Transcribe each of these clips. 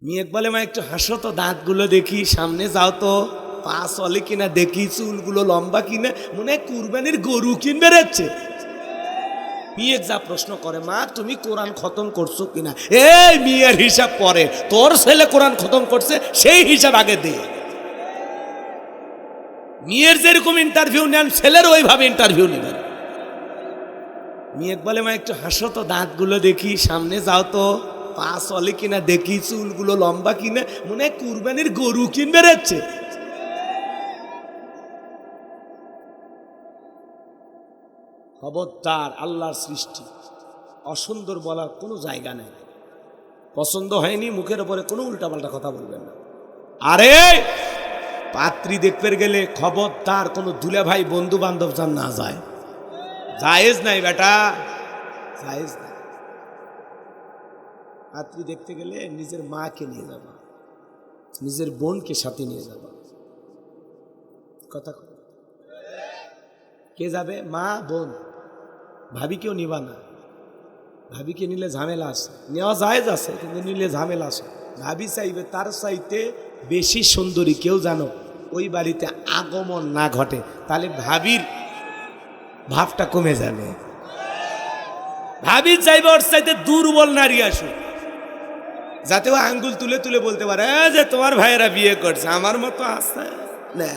মেয়ে বলে মা একটু হাসো তো, দাঁতগুলো দেখি, সামনে যাও তো, পা চলে কিনা দেখি, চুলগুলো লম্বা কিনা, মনে হয় কুরবানির গরু কিনবে রেচ্ছে। মেয়ে যা প্রশ্ন করে, মা তুমি কোরআন খতম করছো কিনা? এই মেয়ের হিসাব পরে, তোর ছেলে কোরআন খতম করছে সেই হিসাব আগে দে। মেয়ের যেরকম ইন্টারভিউ নেন ছেলের ওইভাবে ইন্টারভিউ নেবেন। মেয়ে বলে মা একটু হাসো তো, দাঁতগুলো দেখি, সামনে যাও তো, পা চলে কিনা দেখি, চুলগুলো লম্বা কিনা, মনে হয় কুরবানির গরু কিনবে রেচ্ছে। খবরদার, আল্লাহর সৃষ্টি অসুন্দর বলার কোনো জায়গা নেই। পছন্দ হয়নি মুখের উপরে কোনো উল্টাপাল্টা কথা বলবেন না। আরে পাত্রী দেখতে গেলে খবরদার কোনো দুলে ভাই বন্ধু বান্ধব যান না যায়, জায়েজ নাই বেটা, জায়েজ নাই। পাত্রী দেখতে গেলে নিজের মাকে নিয়ে যাবা, নিজের বোনকে সাথে নিয়ে যাবা। কথা কে যাবে? মা বোন, ভাবিকেও নিবা না। ভাবিকে নিলে ঝামেলা আছে, নেওয়া জায়েজ আছে কিন্তু নিলে ঝামেলা আছে। ভাবি চাইবে তার চাইতে বেশি সুন্দরী কেউ জানো ওই বাড়িতে আগমন না ঘটে, তাহলে ভাবির ভাবটা কমে যাবে। ভাবি চাইবে ওর চাইতে দুর্বল নারী আসুক, যাতে ও আঙ্গুল তুলে তুলে বলতে পারে যে তোমার ভাইয়েরা বিয়ে করছে, আমার মতো আছে না।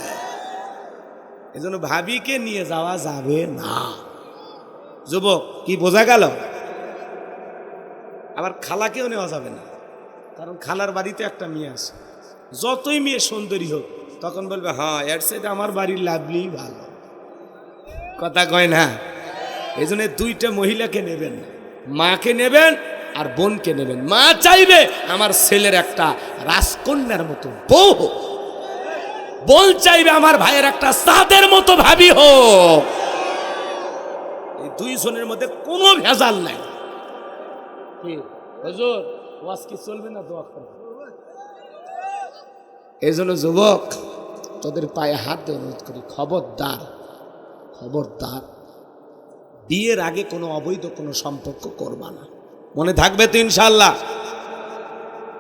এজন্য ভাবিকে নিয়ে যাওয়া যাবে না। যুবক, কি বোঝা গেল? আবার খালাকেও নেওয়া যাবে না, কারণ খালার বাড়িতে একটা মেয়ে আছে, যতই মেয়ে সুন্দরী হোক তখন বলবে হ্যাঁ এর সাথে আমার বাড়ির লাভলি ভালো। কথা কয় না? এই জন্য দুইটা মহিলাকে নেবেন, মাকে নেবেন আর বোনকে নেবেন। মা চাইবে আমার ছেলের একটা রাজকন্যার মতো বউ হোক, বোন চাইবে আমার ভাইয়ের একটা সাদের মতো ভাবি হোক। এই দুইজনের মধ্যে কোনো ভেজাল নাই। হুজুর ওয়াজ কি চলবে না? দোয়া করবে। এই জন্য যুবক, তোদের পায়ে হাত দিয়ে অনুরোধ করি, খবরদার, খবরদার, বিয়ের আগে কোনো অবৈধ কোনো সম্পর্ক করবা না। মনে থাকবে তো ইনশাল্লাহ?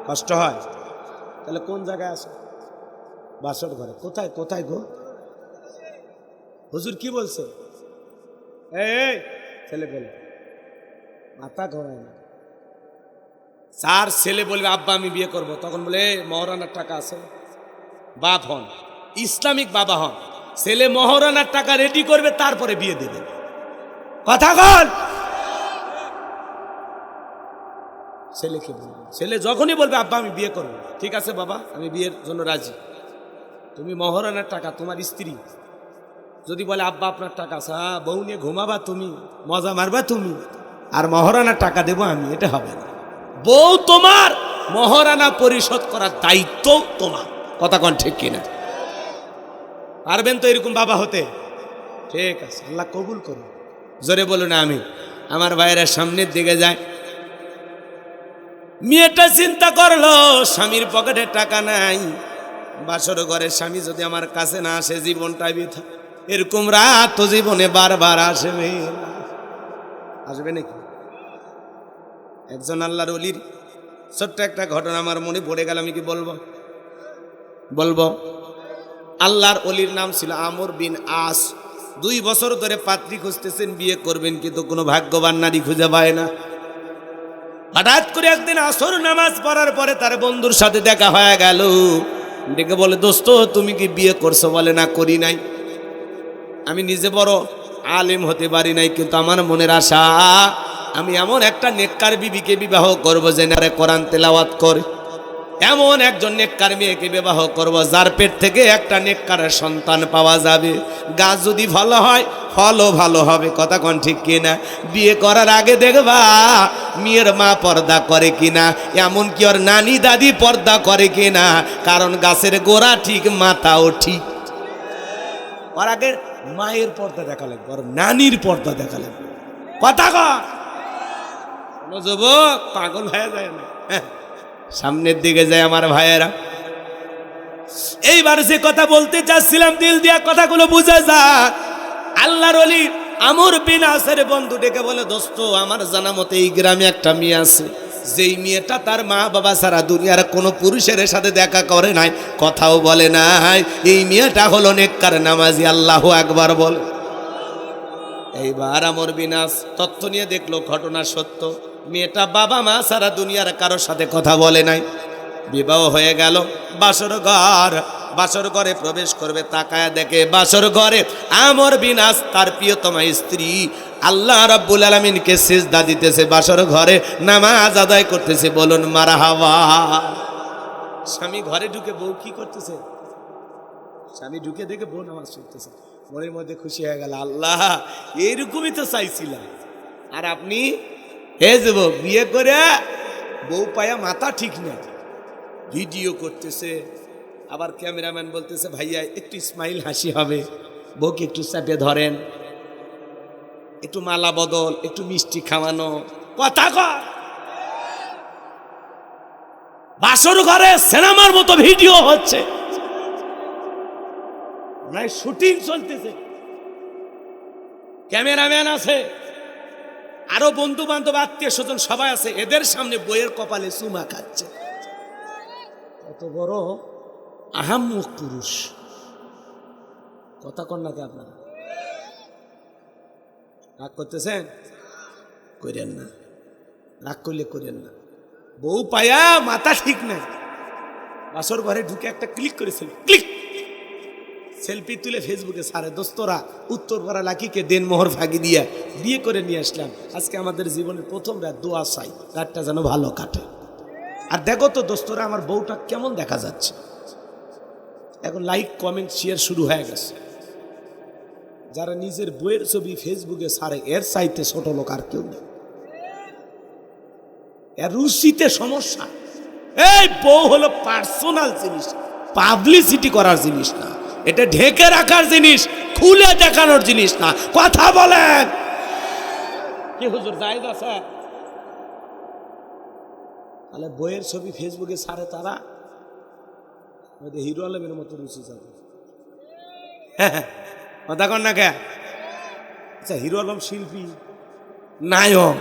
কষ্ট হয় তাহলে কোন জায়গায় আছে? বাসর ঘরে। কোথায় কোথায় গো? হুজুর কি বলছে? এই ছেলে বলে মাথা ঘোরায় না। চার ছেলে বলবে আব্বা আমি বিয়ে করব, তখন বলে মহারানার টাকা আছে, বাপ হন, ইসলামিক বাবা হন, ছেলে মহারানার টাকা রেডি করবে তারপরে বিয়ে দেবে। কথা বল। ছেলেকে বলবে, ছেলে যখনই বলবে আব্বা আমি বিয়ে করব, ঠিক আছে বাবা আমি বিয়ের জন্য রাজি, তুমি মহারানার টাকা, তোমার স্ত্রী যদি বলে আব্বা আপনার টাকা আছে, হ্যাঁ বউ নিয়ে ঘুমাবা তুমি, মজা মারবা তুমি, আর মহারানার টাকা দেবো আমি, এটা হবে না। বউ তোমার, মহারানা পরিশোধ করার দায়িত্ব তোমার। কথা কোন ঠিক কিনা? পারবেন তো এরকম বাবা হতে? ঠিক আছে, আল্লাহ কবুল করুন। জোরে বলুন আমি। আমার ভাইয়েরা সামনের দিকে যায়, মেয়েটা চিন্তা করলো স্বামীর পকেটে টাকা নাই, বাসর ঘরে স্বামী যদি আমার কাছে না আসে জীবনটা বৃথা। এরকম রাত তো জীবনে বারবার আসবে, আসবে নাকি? একজন আল্লাহর ওলির ছোট্ট একটা ঘটনা আমার মনে পড়ে গেল, আমি কি বলবো? বলবো। আল্লাহর ওলির নাম ছিল আমর বিন আস। 2 বছর ধরে পাত্রী খুঁজতেছেন, বিয়ে করবেন, কিন্তু কোনো ভাগ্যবান নারী খুঁজে পায় না। হঠাৎ করে একদিন আসর নামাজ পড়ার পরে তার বন্ধুর সাথে দেখা হয়ে গেল। ডেকে বলে, দোস্ত তুমি কি বিয়ে করছো? বলে না করি নাই, আমি নিজে বড় আলেম হতে পারি নাই, কিন্তু আমার মনের আশা আমি এমন একটা নেককার বিবিকে বিবাহ করবো যে নারে কোরআন তেলাওয়াত করে, এমন একজন নেককার মেয়েকে বিবাহ করব যার পেট থেকে একটা নেককারের সন্তান পাওয়া যাবে। গাছ যদি ভালো হয় ফলও ভালো হবে। কথা কোন ঠিক কিনা? বিয়ে করার আগে দেখবা মেয়ের মা পর্দা করে কিনা, এমন কি ওর নানি দাদি পর্দা করে কিনা, কারণ গাছের গোড়া ঠিক মাথাও ঠিক। ওর আগে মায়ের পর্দা দেখা লাগবে, ওর নানির পর্দা দেখা লাগবে। কথা কন যুবক, পাগল হয়ে যায় না। সামনের দিকে যায় আমার ভাইয়েরা। এইবার যে কথা বলতে চাচ্ছিলাম, দিল দিয়া কথাগুলো বুঝে যা। আল্লাহর ওলি আমর বিন আসের বন্ধু ডেকে বলে, দোস্ত আমার জানা মতে এই গ্রামে একটা মেয়ে আছে, যেই মেয়েটা তার মা বাবা ছাড়া দুনিয়ার কোনো পুরুষের সাথে দেখা করে নাই, কথাও বলে নাই, এই মেয়েটা হলো নেককার নামাজি। আল্লাহু আকবার বল। এইবার আমর বিনাশ তথ্য নিয়ে দেখলো ঘটনা সত্য, মেয়েটা বাবা মা ছাড়া দুনিয়ার কারোর সাথে কথা বলে নাই। বিবাহ হয়ে গেল, বাসর ঘরে প্রবেশ করবে, তাকায় দেখে বাসর ঘরে আমর বিনাশ তার প্রিয়তমা স্ত্রী আল্লাহ রাব্বুল আলামিনকে সিজদা দিতেছে, বাসর ঘরে নামাজ আদায় করতেছে। বলুন মারহাবা। স্বামী ঘরে ঢুকে বউ কি করতেছে? স্বামী ঢুকে দেখে বউ নামাজ পড়তেছে, মনের মধ্যে খুশি হয়ে গেল, আল্লাহ এইরকমই তো চাইছিলাম। আর আপনি এই যে বিয়ে করে বউ পায়া মাথা ঠিক নেই, ভিডিও করতেছে। আবার ক্যামেরাম্যান বলতেছে ভাইয়া একটু স্মাইল হাসি হবে, বউকে একটু চাপে ধরেন, একটু মালা বদল, একটু মিষ্টি খাওয়ানো, কথা কর। বাসর ঘরে সিনেমার মতো ভিডিও হচ্ছে, নাই শুটিং চলতেছে, ক্যামেরাম্যান আছে, আরো বন্ধু বান্ধব আত্মীয় স্বজন সবাই আছে, এদের সামনে বইয়ের কপালে চুমা খাচ্ছে। কত বড় আহাম্মক পুরুষ, কথা কন নাকি আপনারা? রাগ করতেছেন? করেন না, রাগ করলে করেন না। বউ পায়া মাথা ঠিক নাই, বাসর ঘরে ঢুকে একটা ক্লিক করেছিল, ক্লিক সেলফি তুলে ফেসবুকে ছাড়ে। দোস্তরা উত্তর পাড়া লাকিকে দেন মোহর ফাঁকি দিয়া বিয়ে করে নিয়ে আসলাম, আজকে আমাদের জীবনের প্রথম রাত, দোয়া চাই রাতটা যেন ভালো কাটে। আর দেখো তো দোস্তরা আমার বউটা কেমন দেখা যাচ্ছে। এখন লাইক কমেন্ট শেয়ার শুরু হয়ে গেছে। যারা নিজের বইয়ের ছবি ফেসবুকে ছাড়ে এর চাইতে ছোট লোক আর কেউ নেই। এর রুচিতে সমস্যা। এই বউ হলো পার্সোনাল জিনিস, পাবলিসিটি করার জিনিস না, এটা ঢেকে রাখার জিনিস, খুলে দেখানোর জিনিস না। কথা বলেন কি হুজুর, জায়েজ আছে? তাহলে বইয়ের ছবি ফেসবুকে ছাড়ে তারা, হিরো আলমের মতো রুচি যাবে। কথা কন না কে? আচ্ছা হিরো আলম শিল্পী, নায়ক,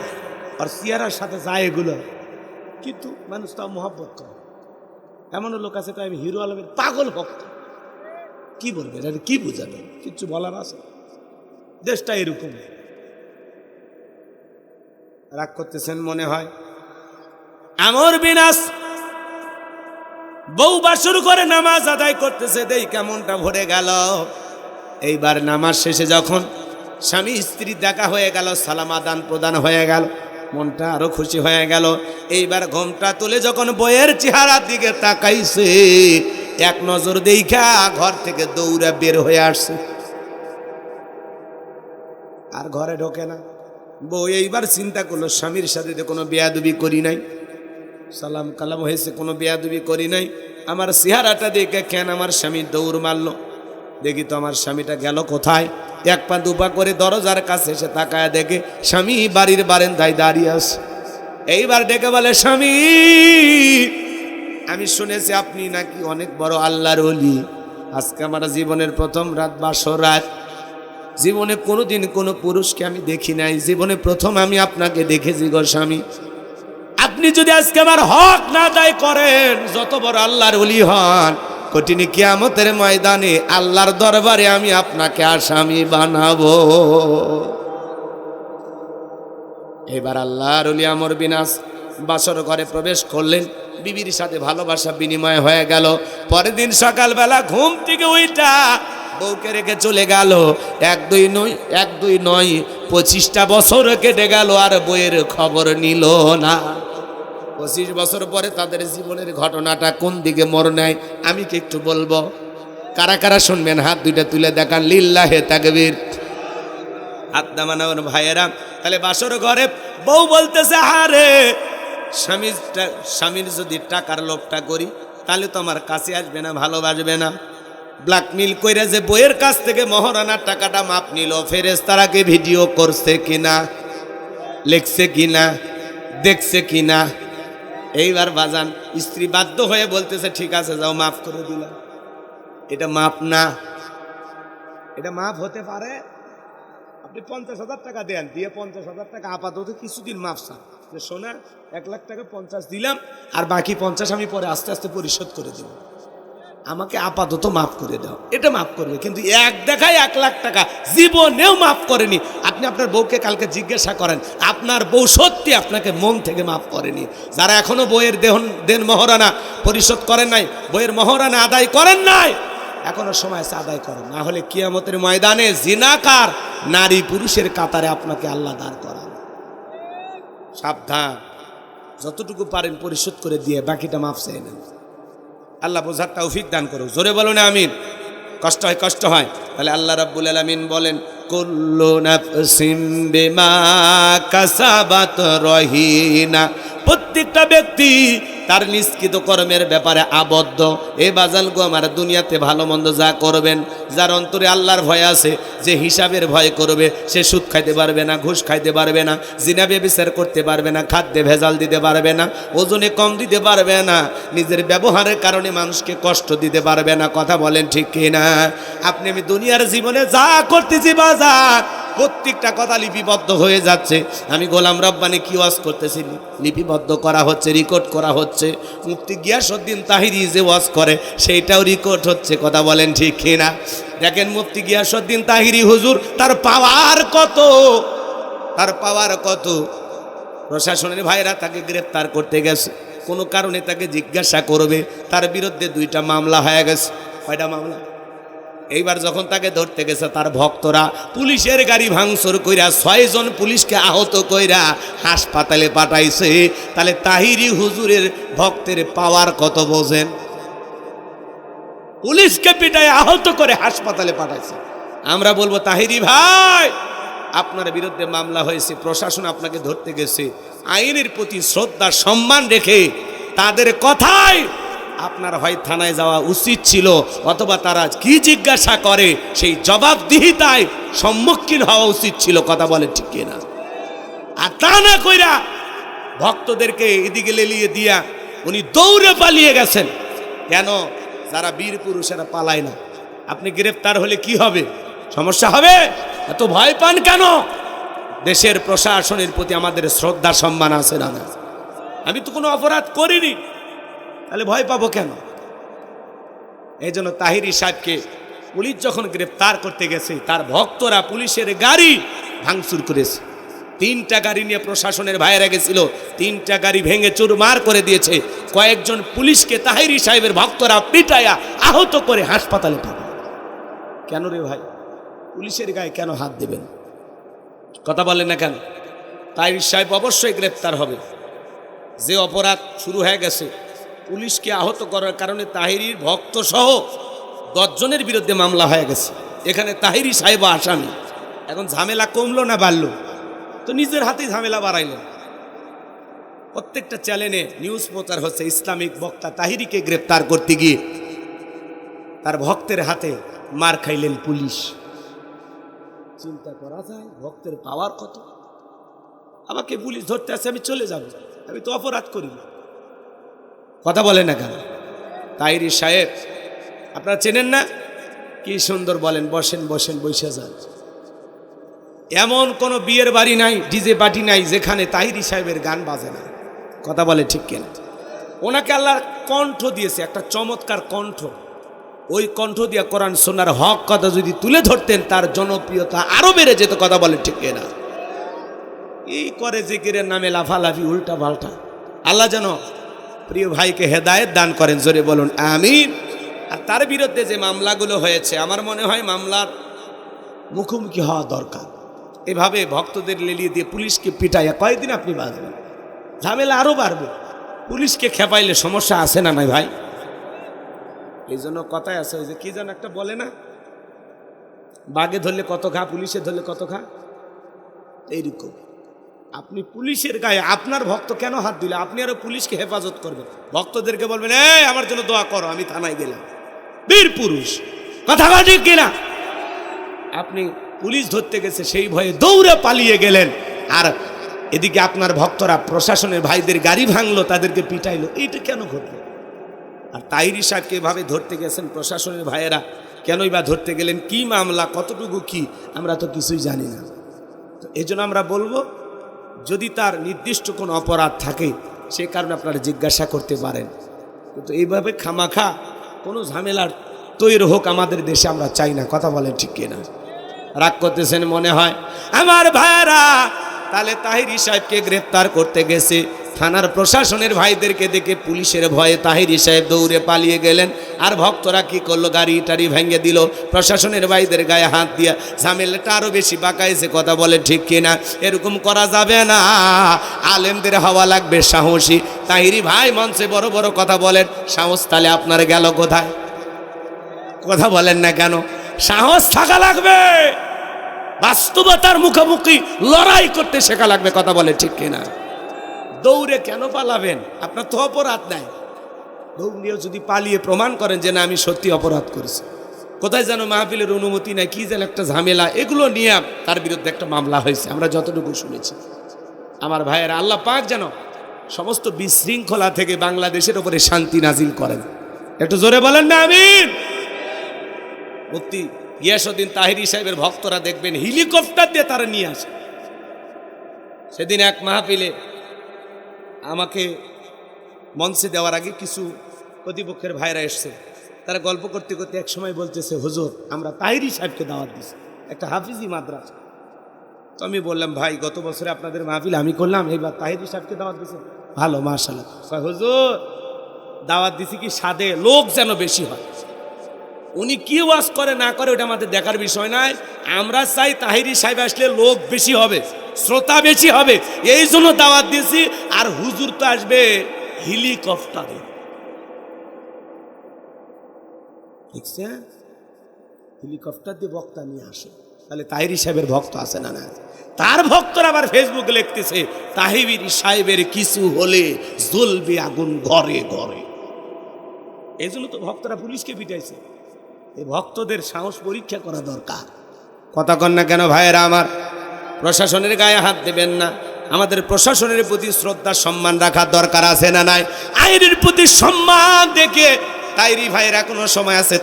আর সিয়ারার সাথে যায় এগুলো, কিন্তু মানুষ তাও মহব্বত করে। এমনও লোক আছে তাই আমি হিরো আলমের পাগল ভক্ত। কি বলবেন, এটা কি বুঝাবেন? কিচ্ছু বলার আছে? দেশটা এরকম। রাগ করতেছেন মনে হয়। আমর বিনাশ বউ বাসর করে নামাজ আদায় করতেছে, দেই কেমনটা ভরে গেল। এইবার নামাজ শেষে যখন স্বামী স্ত্রী দেখা হয়ে গেল, সালাম আদান প্রদান হয়ে গেল, মনটা আরো খুশি হয়ে গেল। এইবার ঘোমটা তুলে যখন বইয়ের চেহারার দিকে তাকাইছে, এক নজর দেখা ঘর থেকে দৌড়া বের হয়ে আসছে, আর ঘরে ঢোকে না। বউ এইবার চিন্তা করলো স্বামীর সাথে তো কোনো বেয়াদবি করি নাই, সালাম কালাম হয়েছে, কোনো বেয়াদবি করি নাই, আমার চেহারাটা দেখে কেন আমার স্বামী দৌড় মারলো? দেখি তো আমার স্বামীটা গেল কোথায়। এক পা দুপা করে দরজার কাছে এসে তাকায় দেখে স্বামী বাড়ির বারান্দায় দাঁড়িয়ে আছে। এইবার ডেকে বলে, স্বামী আমি শুনেছি আপনি নাকি অনেক বড় আল্লাহর ওলি, আজকে আমার জীবনের প্রথম রাত, বাসর রাত। জীবনে কোনোদিন কোনো পুরুষকে আমি দেখি নাই, জীবনে প্রথম আমি আপনাকে দেখেছি গো স্বামী। আপনি যদি আজকে আমার হক না আদায় করেন, যত বড় আল্লাহর ওলি হন, কঠিন কিয়ামতের ময়দানে আল্লাহর দরবারে আমি আপনাকে আসামি বানাবো। এবার আল্লাহর ওলি আমর বিনাশ বাসর ঘরে প্রবেশ করলেন, বিবির সাথে ভালোবাসা বিনিময় হয়ে গেল। পরের দিন সকালবেলা ঘুম থেকে উইটা বউকে রেখে চলে গেল। এক দুই নয় 25টা বছর কেটে গেল, আর বইয়ের খবর নিল না। 25 বছর পরে তাদের জীবনের ঘটনাটা কোন দিকে মোড় নেয় আমি কি একটু বলবো? কারা কারা শুনবেন হাত দুইটা তুলে দেখান, লিল্লাহে তাকবীর। হাত নামানোর ভাইয়েরা। তাহলে বাসর ঘরে বউ বলতেছে, আরে স্বামীর যদি টাকার লোভটা করি তাহলে তো আমার কাছে আসবে না, ভালোবাসবে না। ব্ল্যাকমেল কইরা যে বইয়ের কাছ থেকে মহারানার টাকাটা মাপ নিল, ফেরেশতারাকে ভিডিও করছে কিনা, লিখছে কিনা, দেখছে কিনা। এইবার বাজান স্ত্রী বাধ্য হয়ে বলতেছে, ঠিক আছে যাও মাফ করে দিলাম। এটা মাপ না, এটা মাফ হতে পারে। আপনি 50,000 টাকা দেন, দিয়ে 50,000 টাকা আপাতত কিছুদিন মাফ চান, যে সোনা 1 লাখ টাকা 50 দিলাম, আর বাকি 50 আমি পরে আস্তে আস্তে পরিশোধ করে দেব, আমাকে আপাতত মাফ করে দাও। এটা মাফ করবে, কিন্তু এক দেখায় 1 লাখ টাকা জীবনেও মাফ করেনি। আপনি আপনার বউকে কালকে জিজ্ঞাসা করেন, আপনার বউ সত্যি আপনাকে মন থেকে মাফ করেনি? যারা এখনো বইয়ের দেন মহারানা পরিশোধ করেন নাই, বইয়ের মহারানা আদায় করেন নাই, এখনো সময় আছে আদায় করেন, না হলে কিয়ামতের ময়দানে জিনাকার নারী পুরুষের কাতারে আপনাকে আল্লাহ দাঁড় করান। সাবধান, যতটুকু পারেন পরিশোধ করে দিয়ে বাকিটা মাফ চেয়ে নেন। আল্লাহ বোঝার তৌফিক দান করুক। জোরে বলুন আমিন। কষ্ট হয় তাহলে আল্লাহ রাব্বুল আলামিন বলেন, কুল্লু নাফসিন বিমা কাসাবাত রহিনা, প্রত্যেকটা ব্যক্তি তার নিষ্কৃত কর্মের ব্যাপারে আবদ্ধ। এ বাজালগো আমার দুনিয়াতে ভালো মন্দ যা করবেন, যার অন্তরে আল্লাহর ভয় আছে, যে হিসাবের ভয় করবে, সে সুদ খাইতে পারবে না, ঘুষ খাইতে পারবে না, জিনা ব্যভিচার করতে পারবে না, খাদ্যে ভেজাল দিতে পারবে না, ওজনে কম দিতে পারবে না, নিজের ব্যবহারের কারণে মানুষকে কষ্ট দিতে পারবে না। কথা বলেন ঠিক কিনা? আপনি আমি দুনিয়ার জীবনে যা করতেছি বাজার, প্রত্যেকটা কথা লিপিবদ্ধ হয়ে যাচ্ছে। আমি গোলাম রব্বানী কি ওয়াজ করতেছি, লিপিবদ্ধ করা হচ্ছে, রেকর্ড করা হচ্ছে। মুফতি গিয়াসউদ্দিন তাহিরি যে ওয়াজ করে সেইটাও রেকর্ড হচ্ছে। কথা বলেন ঠিক কিনা? দেখেন মুফতি গিয়াসউদ্দিন তাহিরি হুজুর, তার পাওয়ার কত। প্রশাসনের ভাইরা তাকে গ্রেফতার করতে গেছে, কোনো কারণে তাকে জিজ্ঞাসা করবে, তার বিরুদ্ধে 2টা মামলা হয়ে গেছে। কয়টা মামলা? এইবার যখন তাকে ধরতে গেছে, তার ভক্তরা পুলিশের গাড়ি ভাঙচুর কইরা 6 জন পুলিশকে আহত কইরা হাসপাতালে পাঠাইছে। তাহলে তাহিরি হুজুরের ভক্তের পাওয়ার কত বোঝেন? পুলিশকে পিটায় আহত করে হাসপাতালে পাঠাইছে। আমরা বলবো, তাহিরি ভাই, আপনার বিরুদ্ধে মামলা হয়েছে, প্রশাসন আপনাকে ধরতে গেছে, আইনের প্রতি শ্রদ্ধা সম্মান রেখে তাদের কথায় আপনার হয় থানায় যাওয়া উচিত ছিল, অথবা তারা কি জিজ্ঞাসা করে সেই জবাবদিহিতায় সম্মুখীন হওয়া উচিত ছিল। কথা বলে ঠিক কিনা? আর তা না কইরা ভক্তদেরকে এদিকে লেলিয়ে দিয়া উনি দৌড়ে পালিয়ে গেছেন। কেন? যারা বীর পুরুষেরা পালায় না। আপনি গ্রেফতার হলে কি হবে? সমস্যা হবে? এত ভয় পান কেন? দেশের প্রশাসনের প্রতি আমাদের শ্রদ্ধা সম্মান আছে না? আমি তো কোনো অপরাধ করিনি, তাহলে ভয় পাবো কেন? এই জন্য তাহিরি সাহেবকে পুলিশ যখন গ্রেফতার করতে গেছে, তার ভক্তরা পুলিশের গাড়ি ভাঙচুর করেছে। 3টা গাড়ি নিয়ে প্রশাসনের ভাইয়েরা গেছিল, 3টা গাড়ি ভেঙে চুরমার করে দিয়েছে। কয়েকজন পুলিশকে তাহিরি সাহেবের ভক্তরা পিটায়া আহত করে হাসপাতালে পাঠায়। কেন রে ভাই? পুলিশের গায়ে কেন হাত দেবেন? কথা বলেন না কেন? তাহিরি সাহেব অবশ্যই গ্রেফতার হবে। যে অপরাধ শুরু হয়ে গেছে, পুলিশকে আহত করার কারণে তাহিরির ভক্ত সহ 10 জনের বিরুদ্ধে মামলা হয়ে গেছে। এখানে তাহিরি সাহেব আসামি। এখন ঝামেলা কমলো না বাড়লো? তো নিজের হাতেই ঝামেলা বাড়াইলেন। প্রত্যেকটা চ্যানেলে নিউজ প্রচার হচ্ছে, ইসলামিক বক্তা তাহিরিকে গ্রেফতার করতে গিয়ে তার ভক্তের হাতে মার খাইলেন পুলিশ। চিন্তা করা যায় ভক্তের পাওয়ার কত? আমাকে পুলিশ ধরতে আসে, আমি চলে যাব, আমি তো অপরাধ করি না। কথা বলেন না কেন? তাহিরি সাহেব আপনারা চেনেন না? কি সুন্দর বলেন, বসেন বসেন, বসে যান। এমন কোনো বিয়ের বাড়ি নাই, ডিজে পার্টি নাই যেখানে তাহিরি সাহেবের গান বাজে না। কথা বলে ঠিক কিনা? ওনাকে আল্লাহর কণ্ঠ দিয়েছে, একটা চমৎকার কণ্ঠ। ওই কণ্ঠ দিয়া কোরআন সুন্নাহর হক কথা যদি তুলে ধরতেন, তার জনপ্রিয়তা আরো বেড়ে যেত। কথা বলে ঠিক কিনা? এই করে জিকিরের নামে লাফালাফি, উল্টা পাল্টা। আল্লাহ যেন প্রিয় ভাইকে হেদায়েত দান করেন। জোরে বলুন আমিন। আর তার বিরুদ্ধে যে মামলাগুলো হয়েছে, আমার মনে হয় মামলার মুখোমুখি হওয়া দরকার। এভাবে ভক্তদের লেলিয়ে দিয়ে পুলিশকে পিটাইয়া কয়েকদিন আপনি বাঁচবেন? ঝামেলা আরো বাড়বে। পুলিশকে খেপাইলে সমস্যা আছে না নাই ভাই? এই জন্য কথায় আছে, ওই যে কি যেন একটা বলে না, বাঘে ধরলে কত খা, পুলিশে ধরলে কত খা। এইরকম আপনি পুলিশের গায়ে আপনার ভক্ত কেন হাত দিলে? আপনি আরো পুলিশকে হেফাজত করবেন, ভক্তদেরকে বলবেন, এই আমার জন্য দোয়া করো, আমি থানায় গেলাম। বীর পুরুষ। কথা ঠিক কিনা? আপনি পুলিশ ধরতে গেছে সেই ভয়ে দৌড়ে পালিয়ে গেলেন, আর এদিকে আপনার ভক্তরা প্রশাসনের ভাইদের গাড়ি ভাঙলো, তাদেরকে পিটাইলো। এইটা কেন ঘটলো? আর তাহিরি সাহেবকে এভাবে ধরতে গেছেন প্রশাসনের ভাইয়েরা, কেনই বা ধরতে গেলেন? কি মামলা, কতটুকু কি, আমরা তো কিছুই জানি না। তো এই জন্য আমরা বলবো, যদি তার নির্দিষ্ট কোনো অপরাধ থাকে সে কারণে আপনারা জিজ্ঞাসা করতে পারেন, কিন্তু এইভাবে খামাখা কোনো ঝামেলার তৈরি হোক আমাদের দেশে আমরা চাই না। কথা বলেন ঠিক কিনা? রাগ করতেছেন মনে হয় আমার ভাইরা? তাহলে তাহিরি সাহেবকে গ্রেফতার করতে গেছে, থানার প্রশাসনের ভাইদেরকে দেখে পুলিশের ভয়ে তাহিরি সাহেব দৌড়ে পালিয়ে গেলেন। আর ভক্তরা কি করলো? গাড়ি টাড়ি ভেঙে দিল, প্রশাসনের ভাইদের গায়ে হাত দিয়া ঝামেলাটা আরো বেশি বাঁকাইছে। কথা বলে ঠিক কিনা? এরকম করা যাবে না, আলেমদের হওয়া লাগবে সাহসী। তাহিরি ভাই মঞ্চে বড় বড় কথা বলেন, সাহস তাহলে আপনার গেল কোথায়? কথা বলেন না কেন? সাহস থাকা লাগবে, বাস্তবতার মুখোমুখি লড়াই করতে শেখা লাগবে। কথা বলে ঠিক কিনা? দৌড়ে কেন পালাবেন? আপনার তো অপরাধ নাই। দৌড়িয়েও যদি পালিয়ে প্রমাণ করেন যে না আমি সত্যি অপরাধ করেছি, কোথায় যেন মাহফিলের অনুমতি নাই, কি যেন একটা ঝামেলা, এগুলো নিয়ে তার বিরুদ্ধে একটা মামলা হয়েছে আমরা যতটুকু শুনেছি। আমার ভাইয়েরা, আল্লাহ পাক যেন সমস্ত বিশৃঙ্খলা থেকে বাংলাদেশের উপরে শান্তি নাজিল করেন। একটু জোরে বলেন না আমিন। মুফতি গিয়াসউদ্দিন তাহিরি সাহেবের ভক্তরা দেখবেন হেলিকপ্টার দিয়ে তারা নিয়ে আসে। সেদিন এক মাহফিলে আমাকে মঞ্চে দেওয়ার আগে কিছু প্রতিপক্ষের ভাইরা এসছে, তারা গল্প করতে করতে এক সময় বলতেছে, হুজুর আমরা তাহিরি সাহেবকে দাওয়াত দিছি, একটা হাফিজি মাদ্রাসা। তো আমি বললাম, ভাই গত বছরে আপনাদের মাহফিল আমি করলাম, এইবার তাহিরি সাহেবকে দাওয়াত দিছে, ভালো মাশাআল্লাহ। হুজুর দাওয়াত দিছি কি সাদে লোক যেন বেশি হয়, উনি কি ওয়াজ করে না করে ওটা আমাদের দেখার বিষয় নয়। আমরা চাই তাহিরি সাহেব আসলে লোক বেশি হবে, শ্রোতা বেশি হবে, এই জন্য দাওয়াত দিয়েছি। আর হুজুর তো আসবে হেলিকপ্টারে, দেখছেন? হেলিকপ্টার দিয়ে বক্তা নিয়ে আসে। তাহলে তাহিরি সাহেবের ভক্ত আছে না? না। তার ভক্তরা আবার ফেসবুকে লিখতেছে, তাহিরি সাহেবের কিছু হলে জ্বলবে আগুন ঘরে ঘরে। এই জন্য তো ভক্তরা পুলিশকে পিটাইছে। এই ভক্তদের সাহস পরীক্ষা করা দরকার। কথা কন না কেন ভাইয়েরা আমার? প্রশাসনের গায়ে হাত দেবেন না। আমাদের প্রশাসনের প্রতি শ্রদ্ধা সম্মান রাখার দরকার আছে না নাই? আইনের প্রতি সম্মান দেখে তাইরি ভাইয়ের এখনো সময় আছে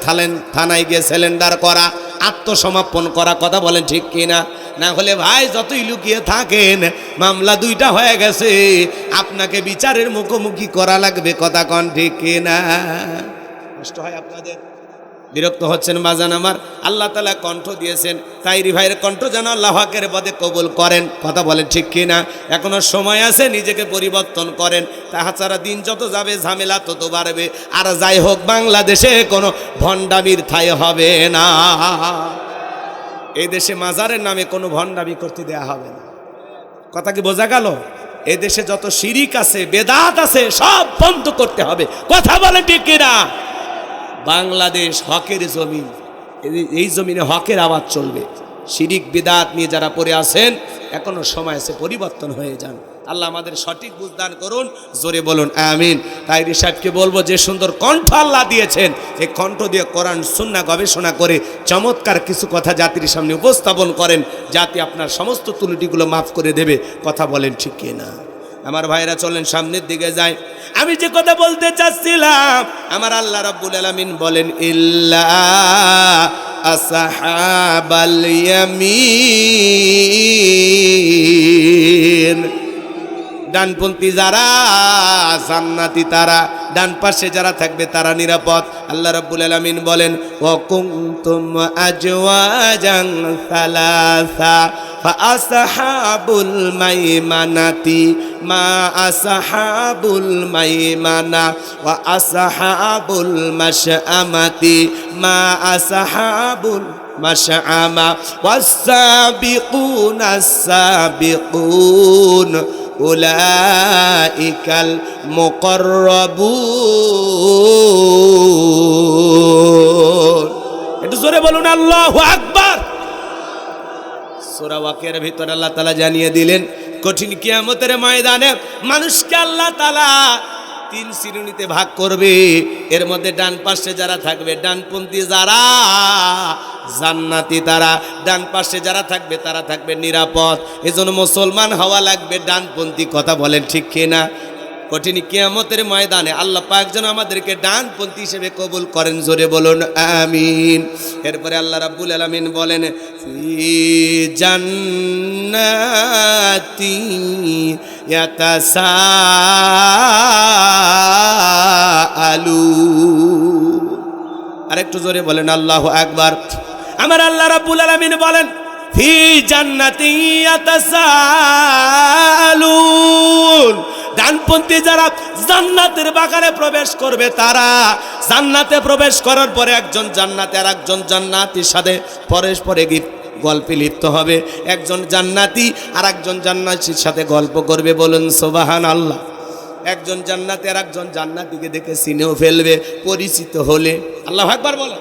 থানায় গিয়ে সিলিন্ডার করা, আত্মসমর্পণ করা। কথা বলেন ঠিক কিনা? না হলে ভাই যতই লুকিয়ে থাকেন, মামলা দুইটা হয়ে গেছে, আপনাকে বিচারের মুখোমুখি করা লাগবে। কথা কন ঠিক কিনা? কষ্ট হয় আপনাদের? বিরক্ত হচ্ছেন বাজান আমার? আল্লাহ তাআলা কণ্ঠ দিয়েছেন, তাইরি ভাইয়ের কণ্ঠ যেন আল্লাহ পাকের পদে কবুল করেন। কথা বলেন ঠিক কিনা? এখনো সময় আছে, নিজেকে পরিবর্তন করেন, তাছাড়া দিন যত যাবে ঝামেলা তত বাড়বে। আর যাই হোক, বাংলাদেশে কোনো ভণ্ডামির ঠাঁই হবে না। এই দেশে মাজারের নামে কোনো ভণ্ডামি করতে দেয়া হবে না। কথা কি বোঝা গেল? এই দেশে যত শিরিক আছে, বেদাত আছে, সব বন্ধ করতে হবে। কথা বলেন ঠিক কিনা? বাংলাদেশ হকের জমিন, এই জমিনে হকের আওয়াজ চলবে। শিরিক বিদাত নিয়ে যারা পড়ে আছেন, এখনো সময় আছে, পরিবর্তন হয়ে যান। আল্লাহ আমাদের সঠিক বুঝদান করুন। জোরে বলুন আমিন। তাইরি সাহেবকে বলবো, যে সুন্দর কণ্ঠ আল্লাহ দিয়েছেন, এই কণ্ঠ দিয়ে কোরআন সুন্নাহ গবেষণা করে চমৎকার কিছু কথা জাতির সামনে উপস্থাপন করেন, জাতি আপনার সমস্ত ত্রুটিগুলো মাফ করে দেবে। কথা বলেন ঠিক কিনা? আমার ভাইরা চলেন সামনের দিকে যাই। আমি যে কথা বলতে চাচ্ছিলাম, আমার আল্লাহ রাব্বুল আলামিন বলেন, ইল্লা আসহাবাল ইয়ামিন, ডানপন্থী যারা জান্নাতি তারা, ডান পাশে যারা থাকবে তারা নিরাপদ। আল্লাহ রাব্বুল আলামিন বলেন, ওয়া কুনতুম আজওয়াজান সালাসা ফাআসহাবুল মাইমানাতি মা আসহাবুল মাইমানা ওয়া আসহাবুল মাশআমাতি মা আসহাবুল মাশআমা ওয়াস-সাবিকুনাস সাবিকুন উলাইকাল মুকাররাবুন। একটু জোরে বলুন আল্লাহু আকবার। সূরা ওয়াকিয়ার ভিতরে আল্লাহ তাআলা জানিয়ে দিলেন, কঠিন কিয়ামতের ময়দানে মানুষকে আল্লাহ তাআলা তিন শ্রেণীতে ভাগ করবে। এর মধ্যে ডান পাশে যারা থাকবে, ডানপন্থী যারা, জান্নাতি তারা। ডান পাশে যারা থাকবে তারা থাকবে নিরাপদ। এজন্য মুসলমান হওয়া লাগবে ডানপন্থী। কথা বলেন ঠিক কিনা? কঠিন কিয়ামতের ময়দানে আল্লাহ পাক যেন আমাদেরকে ডানপন্থী হিসেবে কবুল করেন, জোরে বলুন আমিন। এরপরে আল্লাহ রাব্বুল আলামিন বলেন ফি জান্নাতি ইয়াতাসাআলুন। আরেকটু জোরে বলেন আল্লাহু আকবার। আমার আল্লাহ রাব্বুল আলামিন বলেন ফি জান্নাতি ইয়াতাসাআলুন। ডানপন্থী যারা জান্নাতের বাগানে প্রবেশ করবে, তারা জান্নাতে প্রবেশ করার পরে একজন জান্নাতে আর একজন জান্নাতীর সাথে পরস্পরে গল্পে লিপ্ত হবে। একজন জান্নাতি আর একজন জান্নাতীর সাথে গল্প করবে, বলুন সুবহানাল্লাহ। একজন জান্নাতি আর একজন জান্নাতীকে দেখে চিনেও ফেলবে পরিচিত হলে। আল্লাহু আকবার বলে।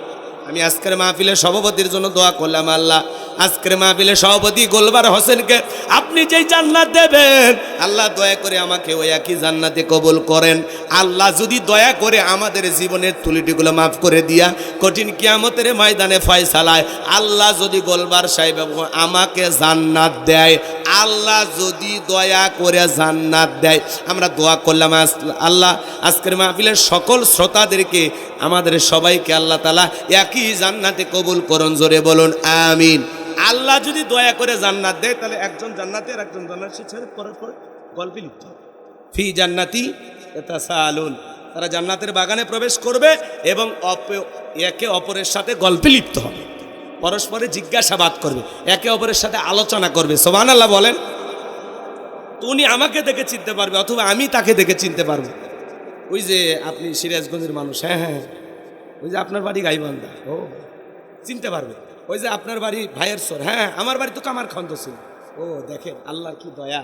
আমি আজকের মাহফিলের সভাপতির জন্য দোয়া করলাম, আল্লাহ আজকের মাহফিলের সভাপতি গোলবার হোসেনকে আপনি যেই জান্নাত দেবেন, আল্লাহ দয়া করে আমাকে ওই একই জান্নাতে কবুল করেন। আল্লাহ যদি দয়া করে আমাদের জীবনের ত্রুটিগুলো মাফ করে দিয়া কঠিন কিয়ামতের ময়দানে ফয়সালায় আল্লাহ যদি গোলবার সাহেব আমাকে জান্নাত দেয়, আল্লাহ যদি দয়া করে জান্নাত দেয়, আমরা দোয়া করলাম আল্লাহ আজকের মাহফিলের সকল শ্রোতাদেরকে আমাদের সবাইকে আল্লাহ তাআলা একই জান্নাতে কবুল করুন, জোরে বলুন আমিন। আল্লাহ যদি দয়া করে জান্নাত দেয়, তাহলে একজন জান্নাতে আর একজন জান্নাতের সাথে পরস্পর গল্পে লিপ্ত হবে। ফি জান্নাতি ইয়াতাসাআলুন। তারা জান্নাতের বাগানে প্রবেশ করবে এবং একে অপরের সাথে গল্পে লিপ্ত হবে, পরস্পরে জিজ্ঞাসাবাদ করবে, একে অপরের সাথে আলোচনা করবে। সুবহানাল্লাহ বলেন। তো উনি আমাকে দেখে চিনতে পারবে অথবা আমি তাকে দেখে চিনতে পারবো। ওই যে আপনি সিরাজগঞ্জের মানুষ, হ্যাঁ হ্যাঁ, ওই যে আপনার বাড়ি গাইবান্ধা, ও চিনতে পারবে। ওই যে আপনার বাড়ি ভাইয়ের সর, হ্যাঁ আমার বাড়ি তো কামারখন্দ ছিল। ও দেখেন আল্লাহর কি দয়া,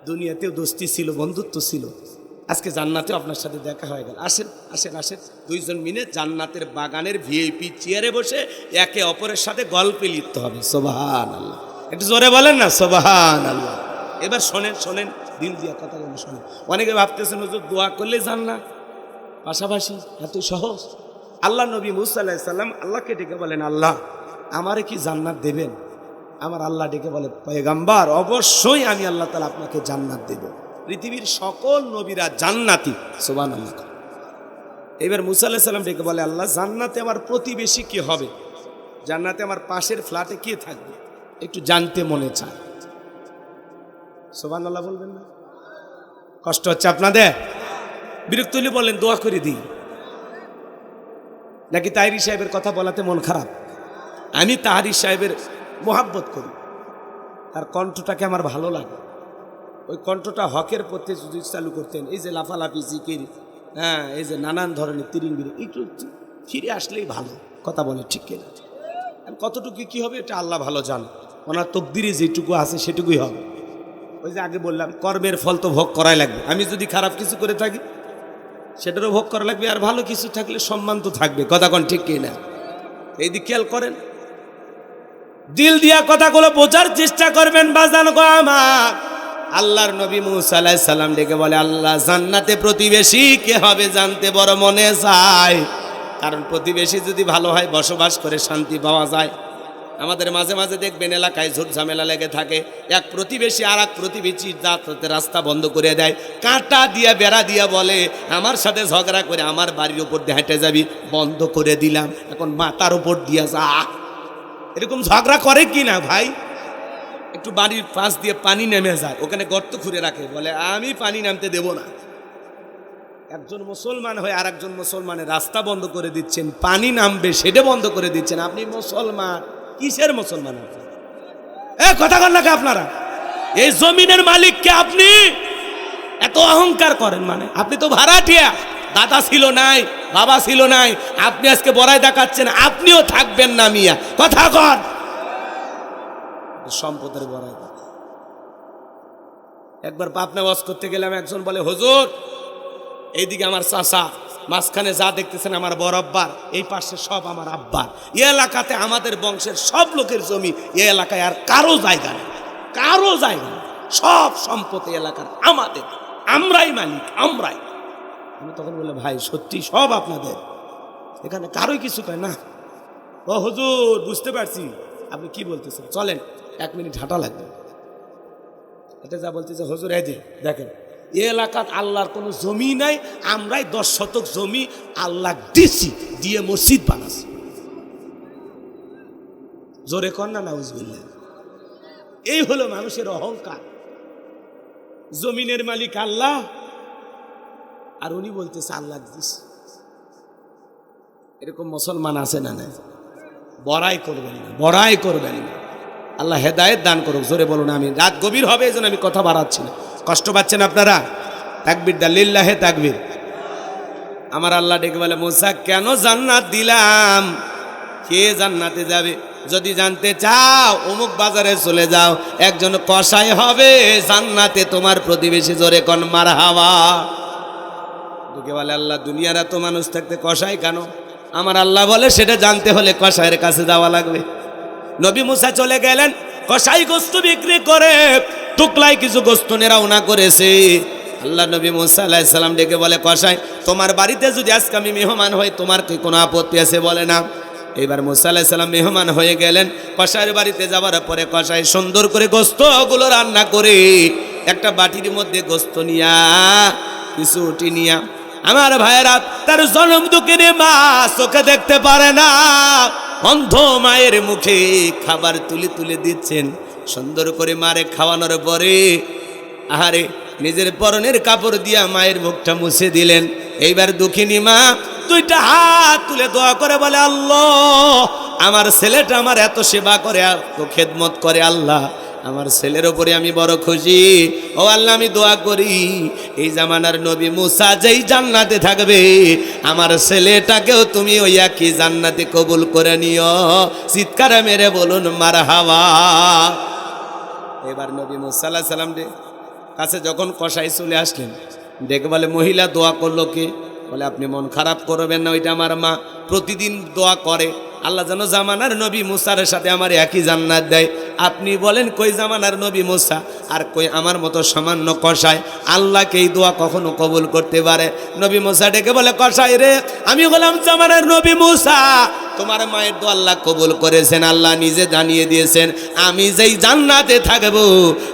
দুনিয়াতেও দোস্তি ছিল, বন্ধুত্ব ছিল, আজকে জান্নাতেও আপনার সাথে দেখা হয়ে গেল। আসেন আসেন আসেন, দুইজন মিলে জান্নাতের বাগানের ভিআইপি চেয়ারে বসে একে অপরের সাথে গল্পে লিপ্ত হবে। সুবহানাল্লাহ, একটু জোরে বলেন না সুবহানাল্লাহ। এবার শোনেন শোনেন, দিল দিয়া কথাগুলো শোনেন। অনেকে ভাবতেছেন হুজুর দোয়া করলে জান্নাত, পাশাপাশি এত সহজ। আল্লাহ নবী মুসা আলাইহিস সালাম আল্লাহকে ডেকে বলেন, আল্লাহ আমারে কি জান্নাত দেবেন? আমার আল্লাহ ডেকে বলে, পয়গম্বর অবশ্যই আমি আল্লাহ তাআলা আপনাকে জান্নাত দেব। পৃথিবীর সকল নবীরা জান্নাতি, সুবহানাল্লাহ। এবার মুসা আলাইহিস সালাম ডেকে বলে, আল্লাহ জান্নাতে আমার প্রতিবেশী কি হবে? জান্নাতে আমার পাশের ফ্ল্যাটে কে থাকবে? একটু জানতে মনে চায়। সুবহানাল্লাহ বলবেন না? কষ্ট হচ্ছে আপনাদের? বিরক্ত হলে বলেন দোয়া করে দিই, নাকি তাহেরি সাহেবের কথা বলাতে মন খারাপ? আমি তাহেরি সাহেবের মোহাব্বত করি, তার কণ্ঠটাকে আমার ভালো লাগে। ওই কণ্ঠটা হকের পথে যদি চালু করতেন, এই যে লাফালাফি জিকির, হ্যাঁ এই যে নানান ধরনের তিরিংবিরি, একটু ফিরে আসলেই ভালো কথা বলে, ঠিক কিনা? কতটুকু কি হবে এটা আল্লাহ ভালো জান, ওনার তকদিরে যেটুকু আছে সেটুকুই হবে। ওই যে আগে বললাম, কর্মের ফল তো ভোগ করাই লাগবে। আমি যদি খারাপ কিছু করে থাকি সেটারও ভোগ করা লাগবে, আর ভালো কিছু থাকলে সম্মান তো থাকবে, কথা কোন ঠিক কিনা? এই দিক খেয়াল করেন, দিল দিয়া কথাগুলো বোঝার চেষ্টা করবেন বাজান গো আমার। আল্লাহর নবী মুসা আলাইহিস সালাম ডেকে বলে, আল্লাহ জান্নাতে প্রতিবেশী কে হবে জানতে বড় মনে চায়, কারণ প্রতিবেশী যদি ভালো হয় বসবাস করে শান্তি পাওয়া যায়। আমাদের মাঝে মাঝে দেখবেন এলাকায় ঝুট ঝামেলা লেগে থাকে, এক প্রতিবেশী আর এক প্রতিবেশীর রাস্তা বন্ধ করে দেয়, কাঁটা দিয়া বেড়া দিয়া বলে আমার সাথে ঝগড়া করে আমার বাড়ির উপর দিয়ে হেঁটে যাবি, বন্ধ করে দিলাম, এখন মাথার উপর দিয়া যা। এরকম ঝগড়া করে কি না ভাই? একটু বাড়ির পাশ দিয়ে পানি নেমে যায়, ওখানে গর্ত খুঁড়ে রাখে, বলে আমি পানি নামতে দেব না। একজন মুসলমান হয়ে আর একজন মুসলমানের রাস্তা বন্ধ করে দিচ্ছেন, পানি নামবে সেটা বন্ধ করে দিচ্ছেন। আপনি মুসলমান, কিসের মুসলমান? কথা বল না আপনারা, এই জমিনের মালিককে আপনি এত অহংকার করেন, মানে আপনি তো ভাড়াটিয়া, দাদা ছিল নাই, বাবা ছিল নাই, আপনি আজকে বড়াই দেখাচ্ছেন, আপনিও থাকবেন না মিয়া, কথা কর। সম্পদের বড়াই। একবার পাবনা ওয়াজ করতে গেলাম, একজন বলে হুজুর এইদিকে আমার চাচা, মাঝখানে যা দেখতেছেন আমার বড় আব্বার, এই পাশে সব আমার আব্বার, এই এলাকাতে আমাদের বংশের সব লোকের জমি, এই এলাকায় আর কারো জায়গা নেই, কারো জায়গা নেই, সব সম্পত্তি এলাকার আমাদের, আমরাই মালিক, আমরাই। আমি তখন বললাম, ভাই সত্যি সব আপনাদের, এখানে কারোই কিছু কয় না? ও হুজুর বুঝতে পারছি আপনি কি বলতেছেন, চলেন 1 মিনিট হাঁটা লাগবে। এটা যা বলতেছে হুজুর, এই যে দেখেন এ এলাকার আল্লাহর কোনো জমি নাই, আমরাই 10 শতক জমি আল্লাহ দিছি, দিয়ে মসজিদ বানাচ্ছি। জোরে কর না নাউজুবিল্লাহ। এই হলো মানুষের অহংকার। জমিনের মালিক আল্লাহ, আর উনি বলতেছে আল্লাহ দিস। এরকম মুসলমান আছে না? না, বড়াই করবেন না, বড়াই করবেন না। আল্লাহ হেদায়েত দান করুক। জোরে বলুন আমি। রাত গভীর হবে, এই জন্য আমি কথা বাড়াচ্ছি না। কষ্ট পাচ্ছেন আপনারা? তাকবীর দা, লিল্লাহে তাকবীর। আমার আল্লাহ ডেকে বলে, মুসা কেন জান্নাত দিলাম? কে জান্নাতে যাবে? যদি জানতে চাও অমুক বাজারে চলে যাও, একজন কসাই হবে জান্নাতে, তোমার প্রতিবেশী। জোরে কোন মারহাবা। ডেকে বলে, আল্লাহ দুনিয়ার এত মানুষ থাকতে কসাই কেন? আমার আল্লাহ বলে, সেটা জানতে হলে কসাইয়ের কাছে যাওয়া লাগবে। নবী মুসা চলে গেলেন, কসাই গোস্ত বিক্রি করে টুকলাই কিছু গোস্ত রওনা করেছে। আল্লাহ নবী মুসা আলাইহিস সালাম ডেকে বলে, কসাই তোমার বাড়িতে যদি আজকে আমি মেহমান হই, তোমার কি কোনো আপত্তি আছে? বলে না। এবার মুসা আলাইহিস সালাম মেহমান হয়ে গেলেন। কসাইয়ের বাড়িতে যাওয়ার পরে কসাই সুন্দর করে গোস্তগুলো রান্না করে একটা বাটির মধ্যে গোস্ত নিয়া কিছু উঠি নিয়া, আমার ভাইয়েরা, তার জনম দুঃখের মা চোখে দেখতে পারে না, অন্ধ মায়ের মুখে খাবার তুলে তুলে দিচ্ছেন। সুন্দর করে মারে খাওয়ানোর পরে আহারে নিজের পরনের কাপড় দিয়া মায়ের মুখটা মুছে দিলেন। এইবার দুঃখিনী মা 2টা হাত তুলে দোয়া করে বলে, আল্লাহ আমার ছেলেটা আমার এত সেবা করে, এত খেদমত করে, আল্লাহ আমার ছেলের ওপরে আমি বড় খুশি। ও আল্লাহ, আমি দোয়া করি এই জামানার নবী মুসা যেই জান্নাতে থাকবে, আমার ছেলেটাকেও তুমি ওই একই জান্নাতে কবুল করে নিও। চিৎকার মেরে বলুন মারহাবা। এবার নবী মুসা আলাইহিস সালাম কাছে যখন কসাই চলে আসলেন, দেখে বলে, মহিলা দোয়া করলো কে? বলে, আপনি মন খারাপ করবেন না, ওইটা আমার মা প্রতিদিন দোয়া করে, আল্লাহ যেন জামানার নবী মুসার সাথে আমার একই জান্নাত দেয়। আপনি বলেন, কই জামানার নবী মুসা আর কই আমার মতো সামান্য কসাই, আল্লাহকে এই দোয়া কখনো কবুল করতে পারে? নবী মুসা ডেকে বলে, কসাই রে, আমি বললাম জামানার নবী মুসা, তোমার মায়ের দোয়া আল্লাহ কবুল করেছেন। আল্লাহ নিজে জানিয়ে দিয়েছেন, আমি যেই জান্নাতে থাকবো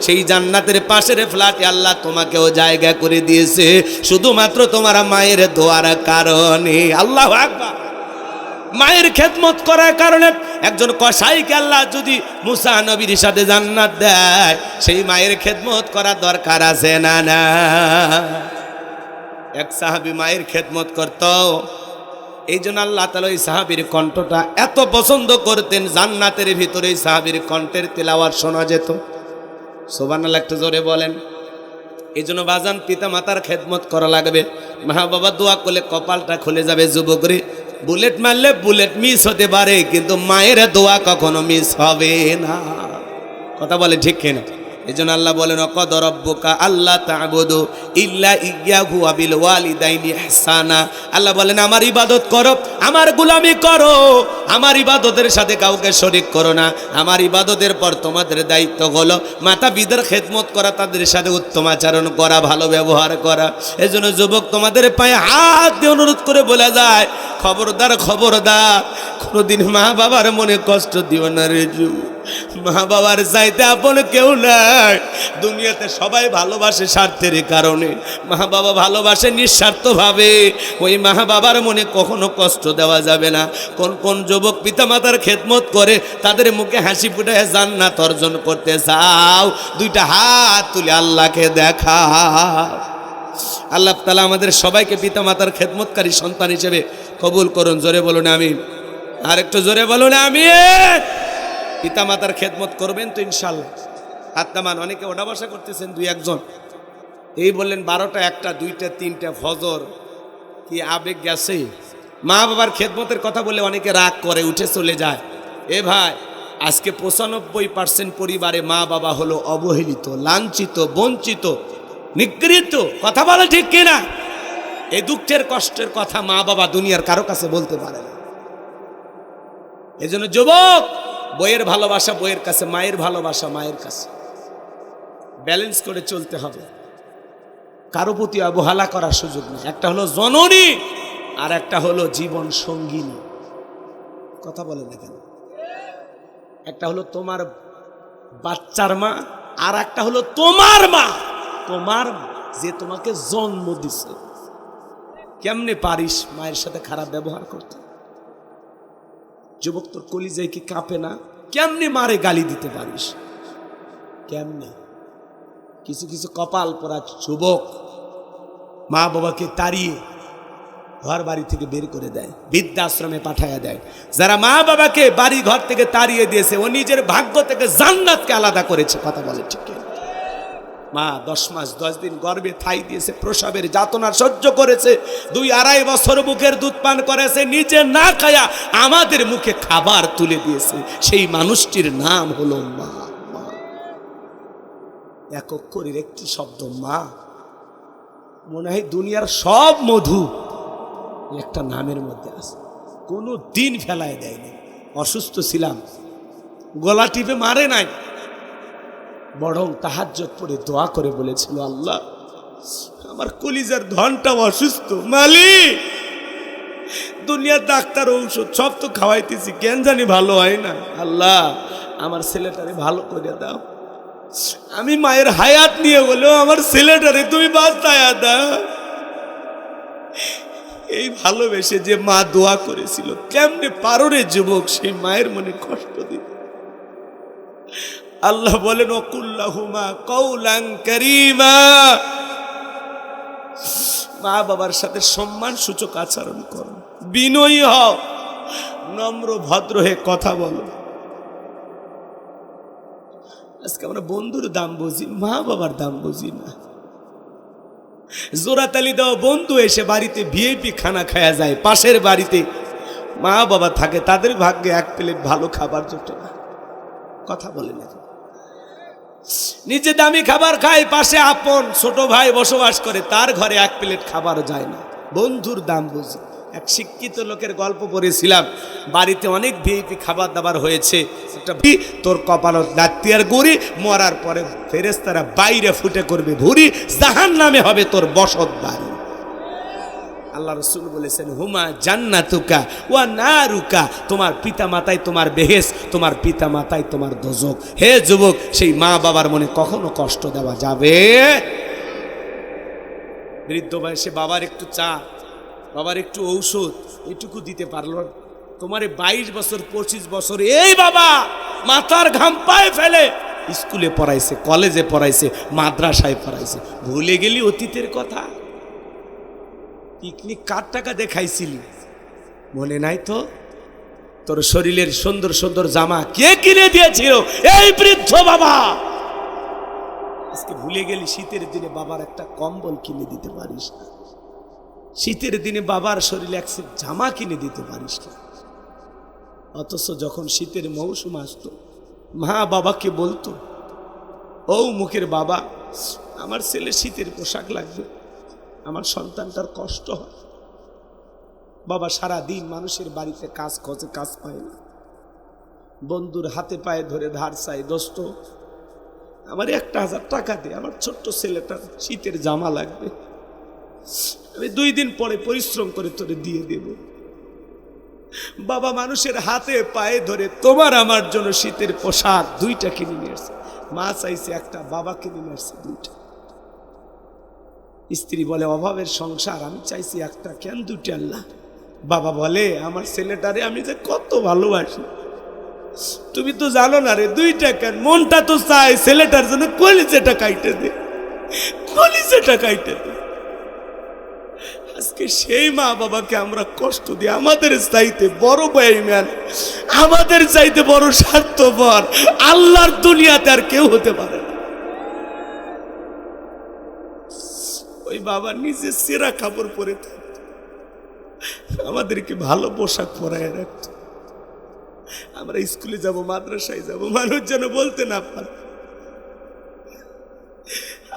সেই জান্নাতের পাশের ফ্ল্যাটে আল্লাহ তোমাকেও জায়গা করে দিয়েছে, শুধুমাত্র তোমার মায়ের দোয়ার কারণে। আল্লাহু আকবার। মায়ের খেদমত করার কারণে একজন কসাইকে আল্লাহ যদি মুসা নবীর সাথে জান্নাত দেয়, সেই মায়ের খেদমত করা দরকার আছে না? না। এক সাহাবী মায়ের খেদমত করত, এই জন্য আল্লাহ তাআলা ওই সাহাবীর কণ্ঠটা এত পছন্দ করতেন, জান্নাতের ভিতরে এই সাহাবীর কণ্ঠের তেলাওয়াত শোনা যেত। সুবহানাল্লাহ, একটু জোরে বলেন। এই জন্য বাজান, পিতা মাতার খেদমত করা লাগবে। মা বাবা দোয়া করলে কপালটা খুলে যাবে। যুবকরে, বুলেট মারলে বুলেট মিস হতে পারে, কিন্তু মায়ের দোয়া কখনো মিস হবে না। কথা বলে ঠিক কিনা? এই জন্য আল্লাহ বলেন, ওয়াকাদ রাব্বুকা আল্লা তা'বুদু ইল্লা ইয়্যাহু ওয়া বিল ওয়ালিদাইনি ইহসানা। আল্লাহ বলেন, আমার ইবাদত করো, আমার গোলামি করো, আমার ইবাদতের সাথে কাউকে শরীক করো না। আমার ইবাদতের পর তোমাদের দায়িত্ব হলো মাতা পিতার খেদমত করা, তাদের সাথে উত্তম আচরণ করা, ভালো ব্যবহার করা। এই জন্য যুবক, তোমাদের পায়ে হাত দিয়ে অনুরোধ করে বলা যায়, খবরদার খবরদার, কোনোদিন মা বাবার মনে কষ্ট দিও না রে যুবক। মা বাবার চাইতে আপন কেউ নাই দুনিয়াতে। সবাই ভালোবাসে স্বার্থের কারণে, মা বাবা ভালোবাসে নিঃস্বার্থভাবে। ওই মা বাবার মনে কখনো কষ্ট দেওয়া যাবে না। কোন কোন যুবক পিতামাতার খেদমত করে তাদের মুখে হাসি ফুটায় জান্নাত অর্জন করতে চাও, 2টা হাত তুলে আল্লাহকে দেখা। আল্লাহ তাআলা আমাদের সবাইকে পিতামাতার খেদমতকারী সন্তান হিসেবে কবুল করুন। জোরে বলুন আমিন। আর একটু জোরে বলুন আমিন। পিতামাতার খেদমত করবেন তো ইনশাআল্লাহ। হাত নামান। অনেকে ওঠা বসা করতেছেন 2-1 জন। এই বললেন 12টা, 1টা, 2টা, 3টা ফজর, কি আবেগ গেছে। মা বাবার খেদমতের কথা বলে অনেকে রাগ করে, উঠে চলে যায়। এ ভাই, আজকে 95% পরিবারে মা বাবা হলো অবহেলিত, লাঞ্ছিত, বঞ্চিত, নিগৃহীত। কথা বলে ঠিক কিনা? এই দুঃখের কষ্টের কথা মা বাবা দুনিয়ার কারো কাছে বলতে পারে না। এই জন্য যুবক, বইয়ের ভালোবাসা বইয়ের কাছে, মায়ের ভালোবাসা মায়ের কাছে, ব্যালেন্স করে চলতে হবে। কারো প্রতি অবহেলা করার সুযোগ নেই। একটা হলো জননী, আর একটা হলো জীবন সঙ্গিনী। কথা বলে না কেন? একটা হলো তোমার বাচ্চার মা, আর একটা হলো তোমার মা। তোমার যে তোমাকে জন্ম দিছে, কেমনে পারিস মায়ের সাথে খারাপ ব্যবহার করতে? যুবক, তোর কলিজায় কি কাঁপে না? কেমনে মারে গালি দিতে পারিস? কেমনে? কিছু কিছু কপাল পরা যুবক মা বাবাকে তাড়িয়ে ঘর বাড়ি থেকে বের করে দেয়, বৃদ্ধাশ্রমে পাঠাইয়া দেয়। যারা মা বাবাকে বাড়ি ঘর থেকে তাড়িয়ে দিয়েছে, ও নিজের ভাগ্য থেকে জান্নাতকে আলাদা করেছে। কথা বলে ঠিক? মা 10 মাস 10 দিন গর্ভে ঠাই দিয়েছে, প্রসবের যাতনা সহ্য করেছে, 2-2.5 বছর মুখের দুধ পান করেছে, নিজে না খায়া আমাদের মুখে খাবার তুলে দিয়েছে। সেই মানুষটির নাম হলো মা। এক অক্ষরের একটি শব্দ মা। মনে হয় দুনিয়ার সব মধু একটা নামের মধ্যে আছে। কোনো দিন ফেলায় দেয়নি। অসুস্থ ছিলাম, গলা টিপে মারে নাই, বরং তাহাজ্জুদ পড়ে দোয়া করে বলেছিল, আল্লাহ আমার কলিজার ধনটা অসুস্থ, মালিক দুনিয়ার ডাক্তার ঔষধ সব তো খাওয়াইতেছি, কেন জানি ভালো হয় না, আল্লাহ আমার ছেলেটারে ভালো করে দাও। আমি মায়ের হায়াত নিয়ে বলেও আমার ছেলেটারে তুমি বাঁচায়া দাও। এই ভালোবেসে যে মা দোয়া করেছিল, কেমনে পারো রে যুবক সেই মায়ের মনে কষ্ট দিতে? আল্লাহ বলেন, ওকুল্লাহুমা কওলান কারীমা, মা বাবার সাথে সম্মান সূচক আচরণ করো, বিনয়ী হও, নম্র ভদ্র হয়ে কথা বলো। আজকে আমরা বন্ধুর দাম বুঝি, মা বাবার দাম বুঝি না। জোড়াতালি দাও বন্ধু এসে বাড়িতে ভিআইপি খানা খায়া যায়, পাশের বাড়িতে মা বাবা থাকে, তাদের ভাগ্যে এক প্লেট ভালো খাবার জোটে না। কথা বলে না, নিজে দামি খাবার খায়, পাশে আপন ছোট ভাই বসবাস করে, তার ঘরে এক প্লেট খাবার যায় না। বন্ধুর দাম বুঝি। এক শিক্ষিত লোকের গল্প পড়েছিলাম, বাড়িতে অনেক ভিআইপি খাবার দাবার হয়েছে, একটা তোর কপালত লাত্তি আর গুড়ি, মরার পরে ফেরেশতারা বাইরে ফুটে করবে ভুরি, জাহান্নামে হবে তোর বসত বাড়ি। আল্লাহ রাসূল বলেছেন, হুমা জান্নাতুকা ওয়া নারুকা, তোমার পিতা মাতাই তোমার বেহেশত, তোমার পিতা মাতাই তোমার দোজখ। হে যুবক, সেই মা বাবার মনে কখনো কষ্ট দেওয়া যাবে? বৃদ্ধ বয়সে বাবার একটু চা, বাবার একটু ঔষধ, এটুকু দিতে পারলো না। তোমারে 22 বছর 25 বছর এই বাবা মাথার ঘাম পায়ে ফেলে স্কুলে পড়াইছে, কলেজে পড়াইছে, মাদ্রাসায় পড়াইছে, ভুলে গেলি অতীতের কথা? পিকনিক কার টাকা দেখাইছিলি মনে নাই তো? তোর শরীরের সুন্দর সুন্দর জামা কে কিনে দিয়েছিল? এই বৃদ্ধ বাবা। আজকে ভুলে গেলি শীতের দিনে বাবার একটা কম্বল কিনে দিতে পারিস না, শীতের দিনে বাবার শরীরে এক সেট জামা কিনে দিতে পারিস না। অথচ যখন শীতের মৌসুম আসতো, মা বাবাকে বলতো, ও মুখের বাবা আমার ছেলে শীতের পোশাক লাগবে, আমার সন্তানটার কষ্ট হয়। বাবা সারা দিন মানুষের বাড়িতে কাজ খোঁজে, কাজ পায় না, বন্ধুর হাতে পায়ে ধরে ধার চাই, দোস্ত আমার 1000 টাকা দে, আমার ছোট্ট ছেলেটার শীতের জামা লাগবে, আমি 2 দিন পরে পরিশ্রম করে তোরে দিয়ে দেব। বাবা মানুষের হাতে পায়ে ধরে তোমার আমার জন্য শীতের পোশাক 2টা কিনে নিয়ে আসছে। মা চাইছে একটা, বাবা কিনে নিয়ে আসছে 2টা। স্ত্রী বলে অভাবের সংসার, আমি চাইছি একটা, কেন 2টা আল্লাহ? বাবা বলে আমার ছেলেটারে আমি যে কত ভালোবাসি, তুমি তো জানো না রে, 2টা কেন, মনটা তো চাই ছেলেটার জন্য কলিজাটা কাইটে দে, কলিজাটা কাইটে দে। আজকে সেই মা বাবাকে আমরা কষ্ট দিই, আমাদের চাইতে বড় বেঈমান, আমাদের চাইতে বড় স্বার্থপর আল্লাহর দুনিয়াতে আর কেউ হতে পারে না। ওই বাবা নিজে সেরা কাপড় পরে থাকতো, আমাদেরকে ভালো পোশাক পরায় রাখতো, আমরা স্কুলে যাব, মাদ্রাসায় যাব, মানুষ যেন বলতে না পারে।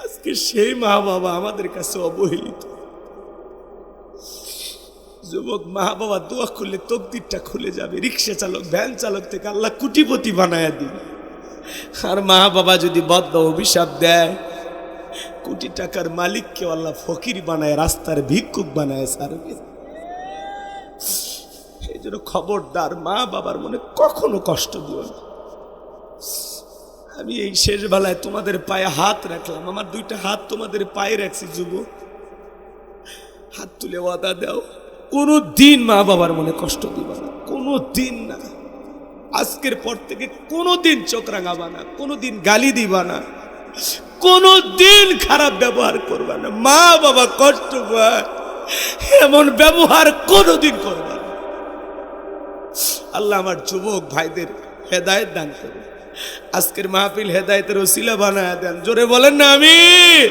আজকে সেই মা বাবা আমাদের কাছে অবহেলিত। যুবক, মা বাবা দোয়া করলে তকদিরটা খুলে যাবে। রিক্সা চালক, ভ্যান চালক থেকে আল্লাহ কোটিপতি বানায়া দিবে। আর মা বাবা যদি বদদোয়া অভিশাপ দেয়, কোটি টাকার মালিককে আল্লাহ ফকির বানায়, রাস্তার ভিক্ষুক বানায় সারবে। এই জন্য খবরদার, মা বাবার মনে কখনো কষ্ট দিও না। আমি এই শেষ বেলায় তোমাদের পায়ে হাত রাখলাম, আমার দুইটা হাত তোমাদের পায়ে রাখছি। যুবক, হাত তুলে ওয়াদা দাও, কোনো দিন মা বাবার মনে কষ্ট দিবা না, কোনো দিন না। আজকের পর থেকে কোনো দিন চোখ রাঙাবা না, কোনো দিন গালি দিবা না, কোনো দিন খারাপ ব্যবহার করবা না। মা বাবা কষ্ট পায় এমন ব্যবহার কোনোদিন করবা না। আল্লাহ আমার যুবক ভাইদের হেদায়েত দান করুন। আজকের মাহফিল হেদায়েতের ওসিলা বানায় দেন। জোরে বলেন না আমিন।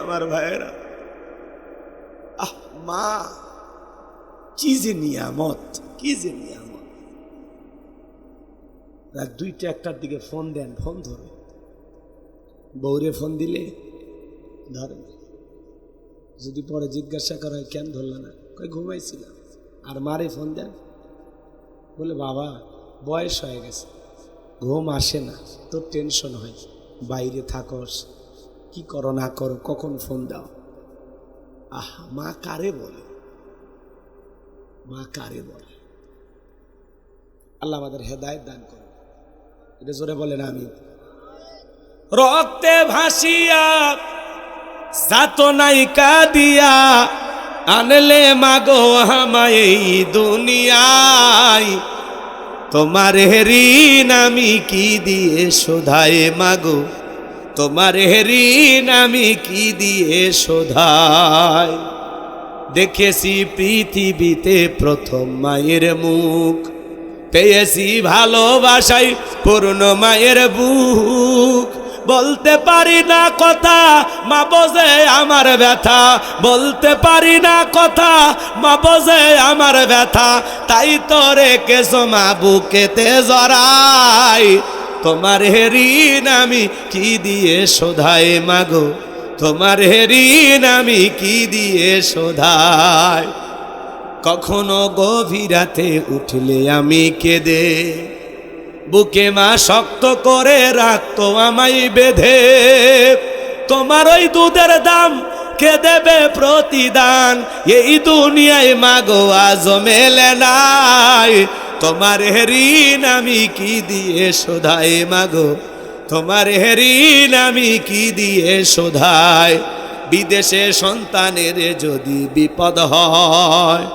আমার ভাইয়েরা, মা কি যে নিয়ামত, কি যে নিয়ামত। রাত 2টা 1টার দিকে ফোন দেন, ফোন ধরে। বউরে ফোন দিলে ধরেন, যদি পরে জিজ্ঞাসা করা হয় কেন ধরল না, কই ঘুমাইছিলাম। আর মারে ফোন দেন, বলে বাবা বয়স হয়ে গেছে, ঘুম আসে না, তোর টেনশন হয়, বাইরে থাকস, কি করো না করো, কখন ফোন দাও। মা কারে বলে, মা কারে বলে। আল্লাহ আমাদের হেদায়েত দান করে। এটা জোরে বলেন আমিন। রক্তে ভাসিয়া যাতনাই কাঁদিয়া আনলে মাগো আমায় এই দুনিয়ায়, তোমার ঋণ আমি কি দিয়ে শোধায় মাগো, তোমার ঋণ আমি কি দিয়ে শোধায়। দেখেছি পৃথিবীতে প্রথম মায়ের মুখ, পেয়েছি ভালোবাসায় পূর্ণ মায়ের বুক। বলতে পারি না কথা, মা বোঝে আমার ব্যথা, বলতে পারি না কথা, মা বোঝে আমার ব্যথা। তাই তো রেখেছো মা বুকেতে জড়াই, তোমার ঋণ আমি কি দিয়ে শোধাই মাগো, তোমার ঋণ আমি কি দিয়ে শোধাই। কখনো গভীর রাতে উঠলে আমি কেঁদে, বুকে মা শক্ত করে রাখতো আমায় বেঁধে। তোমার ওই দুধের দাম কে দেবে প্রতিদান, এই দুনিয়ায় মাগো আজ মেলে নাই। তোমার ঋণ আমি কি দিয়ে শোধাই মাগো, তোমার ঋণ আমি কি দিয়ে শোধাই। বিদেশে সন্তানের যদি বিপদ হয়,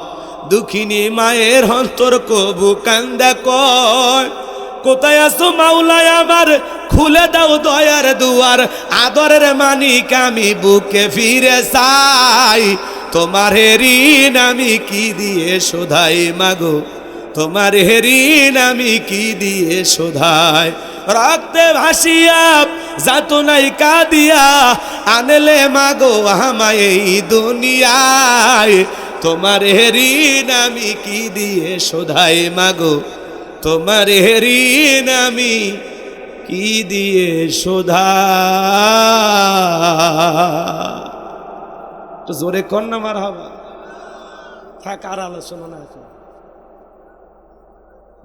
দুঃখিনী মায়ের অন্তর কবু কান্দা কয়। কোথায় আছো মাওলায় আমার, খুলে দাও দয়ার দুয়ার, আদরের মানিক আমি বুকে ফিরে চাই। তোমার ঋণ আমি কি দিয়ে শোধাই মাগো, তোমার ঋণ আমি কি দিয়ে শোধাই। রক্তে ভাসিয়া যাতনাই কাঁদিয়া আনলে মাগো আমায় এই দুনিয়ায়, তোমার ঋণ আমি কি দিয়ে শোধাই মাগো, তোমার ঋণ আমি কি দিয়ে শোধাই। তো জোরে কন্যা মার হবা। থাক, আর আলোচনা না,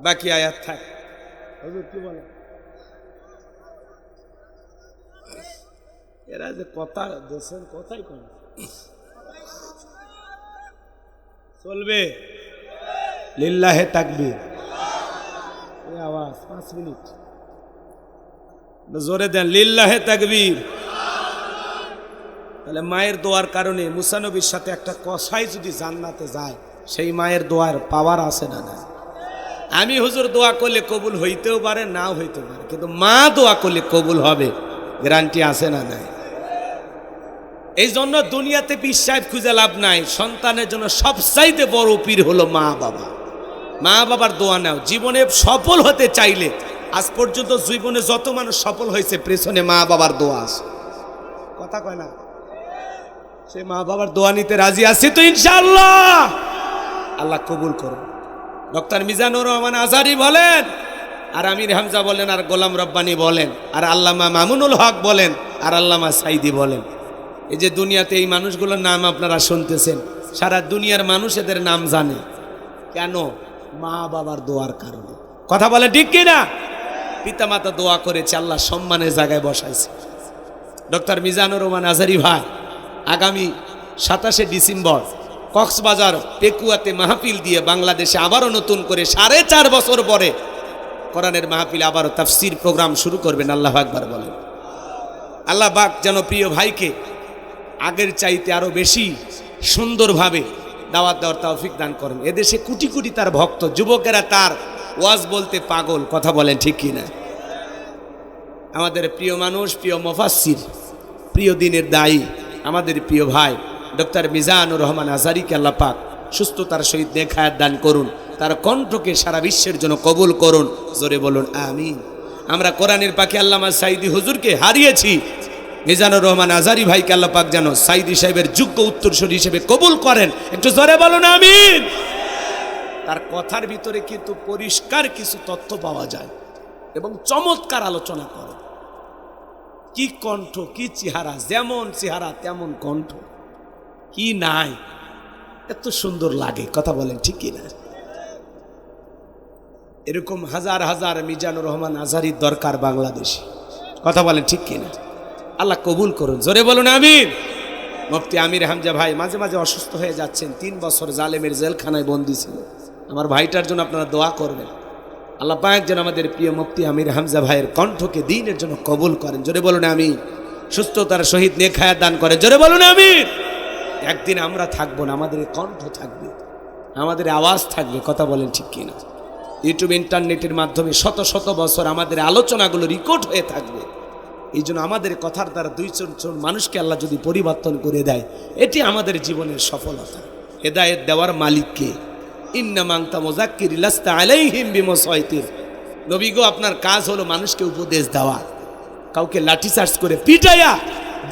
বাকি আয়াত থাক। হুজুর কি বলে, এরা যে কথা দেশের কথাই কয়, চলবে। লিল্লাহে তাকবীর। এই আওয়াজ 5 মিনিট জোরে দেন, লিল্লাহে তাকবীর। তাহলে মায়ের দোয়ার কারণে মুসা নবীর সাথে একটা কসাই যদি জান্নাতে যায়, সেই মায়ের দোয়ার পাওয়ার আছে না? না। আমি হুজুর দোয়া করলে কবুল হইতেও পারে, নাও হইতে পারে, কিন্তু মা দোয়া করলে কবুল হবে, গ্যারান্টি আছে না? নাই। এই জন্য দুনিয়াতে পীর সাহেব খুঁজে লাভ নাই। সন্তানের জন্য সবচাইতে বড় পীর হলো মা বাবা। মা বাবার দোয়া নাও। জীবনে সফল হতে চাইলে, আজ পর্যন্ত জীবনে যত মানুষ সফল হয়েছে, পেছনে মা বাবার দোয়া আছে। কথা কয় না? সে মা বাবার দোয়া নিতে রাজি আছে তো ইনশাআল্লাহ আল্লাহ কবুল করুন। ডক্টর মিজানুর রহমান আজহারি বলেন, আর আমির হামজা বলেন, আর গোলাম রব্বানী বলেন, আর আল্লামা মামুনুল হক বলেন, আর আল্লামা সাইদি বলেন। এই যে দুনিয়াতে এই মানুষগুলোর নাম আপনারা শুনতেছেন, সারা দুনিয়ার মানুষ এদের নাম জানে। কেন? মা বাবার দোয়ার কারণে। কথা বলে ঠিক কিনা? পিতামাতা দোয়া করেছে, আল্লাহ সম্মানের জায়গায় বসাইছে। ডক্টর মিজানুর রহমান আজহারি ভাই আগামী 27শে ডিসেম্বর কক্সবাজার পেকুয়াতে মাহফিল দিয়ে বাংলাদেশে আবারও নতুন করে 4.5 বছর পরে কোরআনের মাহফিলে আবারও তাফসীর প্রোগ্রাম শুরু করবেন। আল্লাহু আকবার বলেন। আল্লাহ পাক যেন প্রিয় ভাইকে আগের চাইতে আরো বেশি সুন্দরভাবে দাওয়াত দেওয়ার তৌফিক দান করেন। এদেশে কোটি কোটি তার ভক্ত, যুবকেরা তার ওয়াজ বলতে পাগল, কথা বলেন ঠিক কিনা? আমাদের প্রিয় মানুষ, প্রিয় মুফাসসির, প্রিয় দিনের দায়ী, আমাদের প্রিয় ভাই ডক্টর মিজানুর রহমান আজহারীকে আল্লাহ পাক সুস্থতার সহিত নেখায়াত দান করুন, তার কণ্ঠকে সারা বিশ্বের জন্য কবুল করুন। জোরে বলুন আমিন। আমরা কোরআনের পাখি আল্লামা সাইদি হুজুরকে হারিয়েছি, মিজানুর রহমান আজহারী ভাইকে আল্লাহ পাক যেন সাইদি সাহেবের যোগ্য উত্তরসূরি হিসেবে কবুল করেন। একটু জোরে বলুন আমিন। তার কথার ভিতরে কিন্তু পরিষ্কার কিছু তথ্য পাওয়া যায় এবং চমৎকার আলোচনা করে। কি কণ্ঠ, কি চেহারা, যেমন চেহারা তেমন কণ্ঠ, কি নাই, এত সুন্দর লাগে, কথা বলেন ঠিক কিনা? এরকম হাজার হাজার মিজানুর রহমান আজহারীর দরকার বাংলাদেশে, কথা বলেন ঠিক কিনা? আল্লাহ কবুল করুন। জোরে বলুন আমিন। মুফতি আমির হামজা ভাই মাঝে মাঝে অসুস্থ হয়ে যাচ্ছেন, 3 বছর জালেমের জেলখানায় বন্দী ছিল। আমার ভাইটার জন্য আপনারা দোয়া করবেন। আল্লাহ পাক যেন আমাদের প্রিয় মুফতি আমির হামজা ভাইয়ের কণ্ঠকে দ্বীনের জন্য কবুল করেন। জোরে বলুন আমিন। সুস্থতার সহিত নেখায়াত দান করে। জোরে বলুন আমিন। একদিন আমরা থাকবো না, আমাদের কণ্ঠ থাকবে, আমাদের আওয়াজ থাকবে, কথা বলেন ঠিক কিনা? ইউটিউব ইন্টারনেটের মাধ্যমে শত শত বছর আমাদের আলোচনাগুলো রেকর্ড হয়ে থাকবে। এই জন্য আমাদের কথার দ্বারা 2-4 মানুষকে আল্লাহ যদি পরিবর্তন করে দেয়, এটি আমাদের জীবনের সফলতা। হেদায়েত দেওয়ার মালিককে, ইন্নামা আনতা মুযাক্কির লাস্তা আলাইহিম বিমুসাইতির। নবী গো, আপনার কাজ হলো মানুষকে উপদেশ দেওয়া, কাউকে লাঠিচার্জ করে পিটাইয়া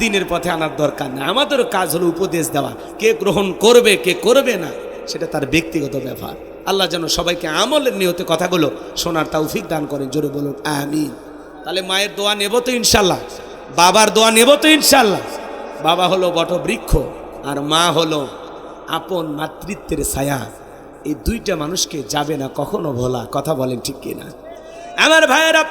দিনের পথে আনার দরকার নেই। আমাদেরও কাজ হলো উপদেশ দেওয়া। কে গ্রহণ করবে কে করবে না সেটা তার ব্যক্তিগত ব্যাপার। আল্লাহ যেন সবাইকে আমলের নিয়তে কথাগুলো শোনার তৌফিক দান করেন। জোরে বলুন আমিন। তাহলে মায়ের দোয়া নেব তো ইনশাল্লাহ, বাবার দোয়া নেব তো ইনশাল্লাহ। বাবা হলো বটবৃক্ষ আর মা হলো আপন মাতৃত্বের ছায়া। এই দুইটা মানুষকে যাবে না কখনো ভোলা, কথা বলেন ঠিক কিনা? আমার ভাইয়েরা,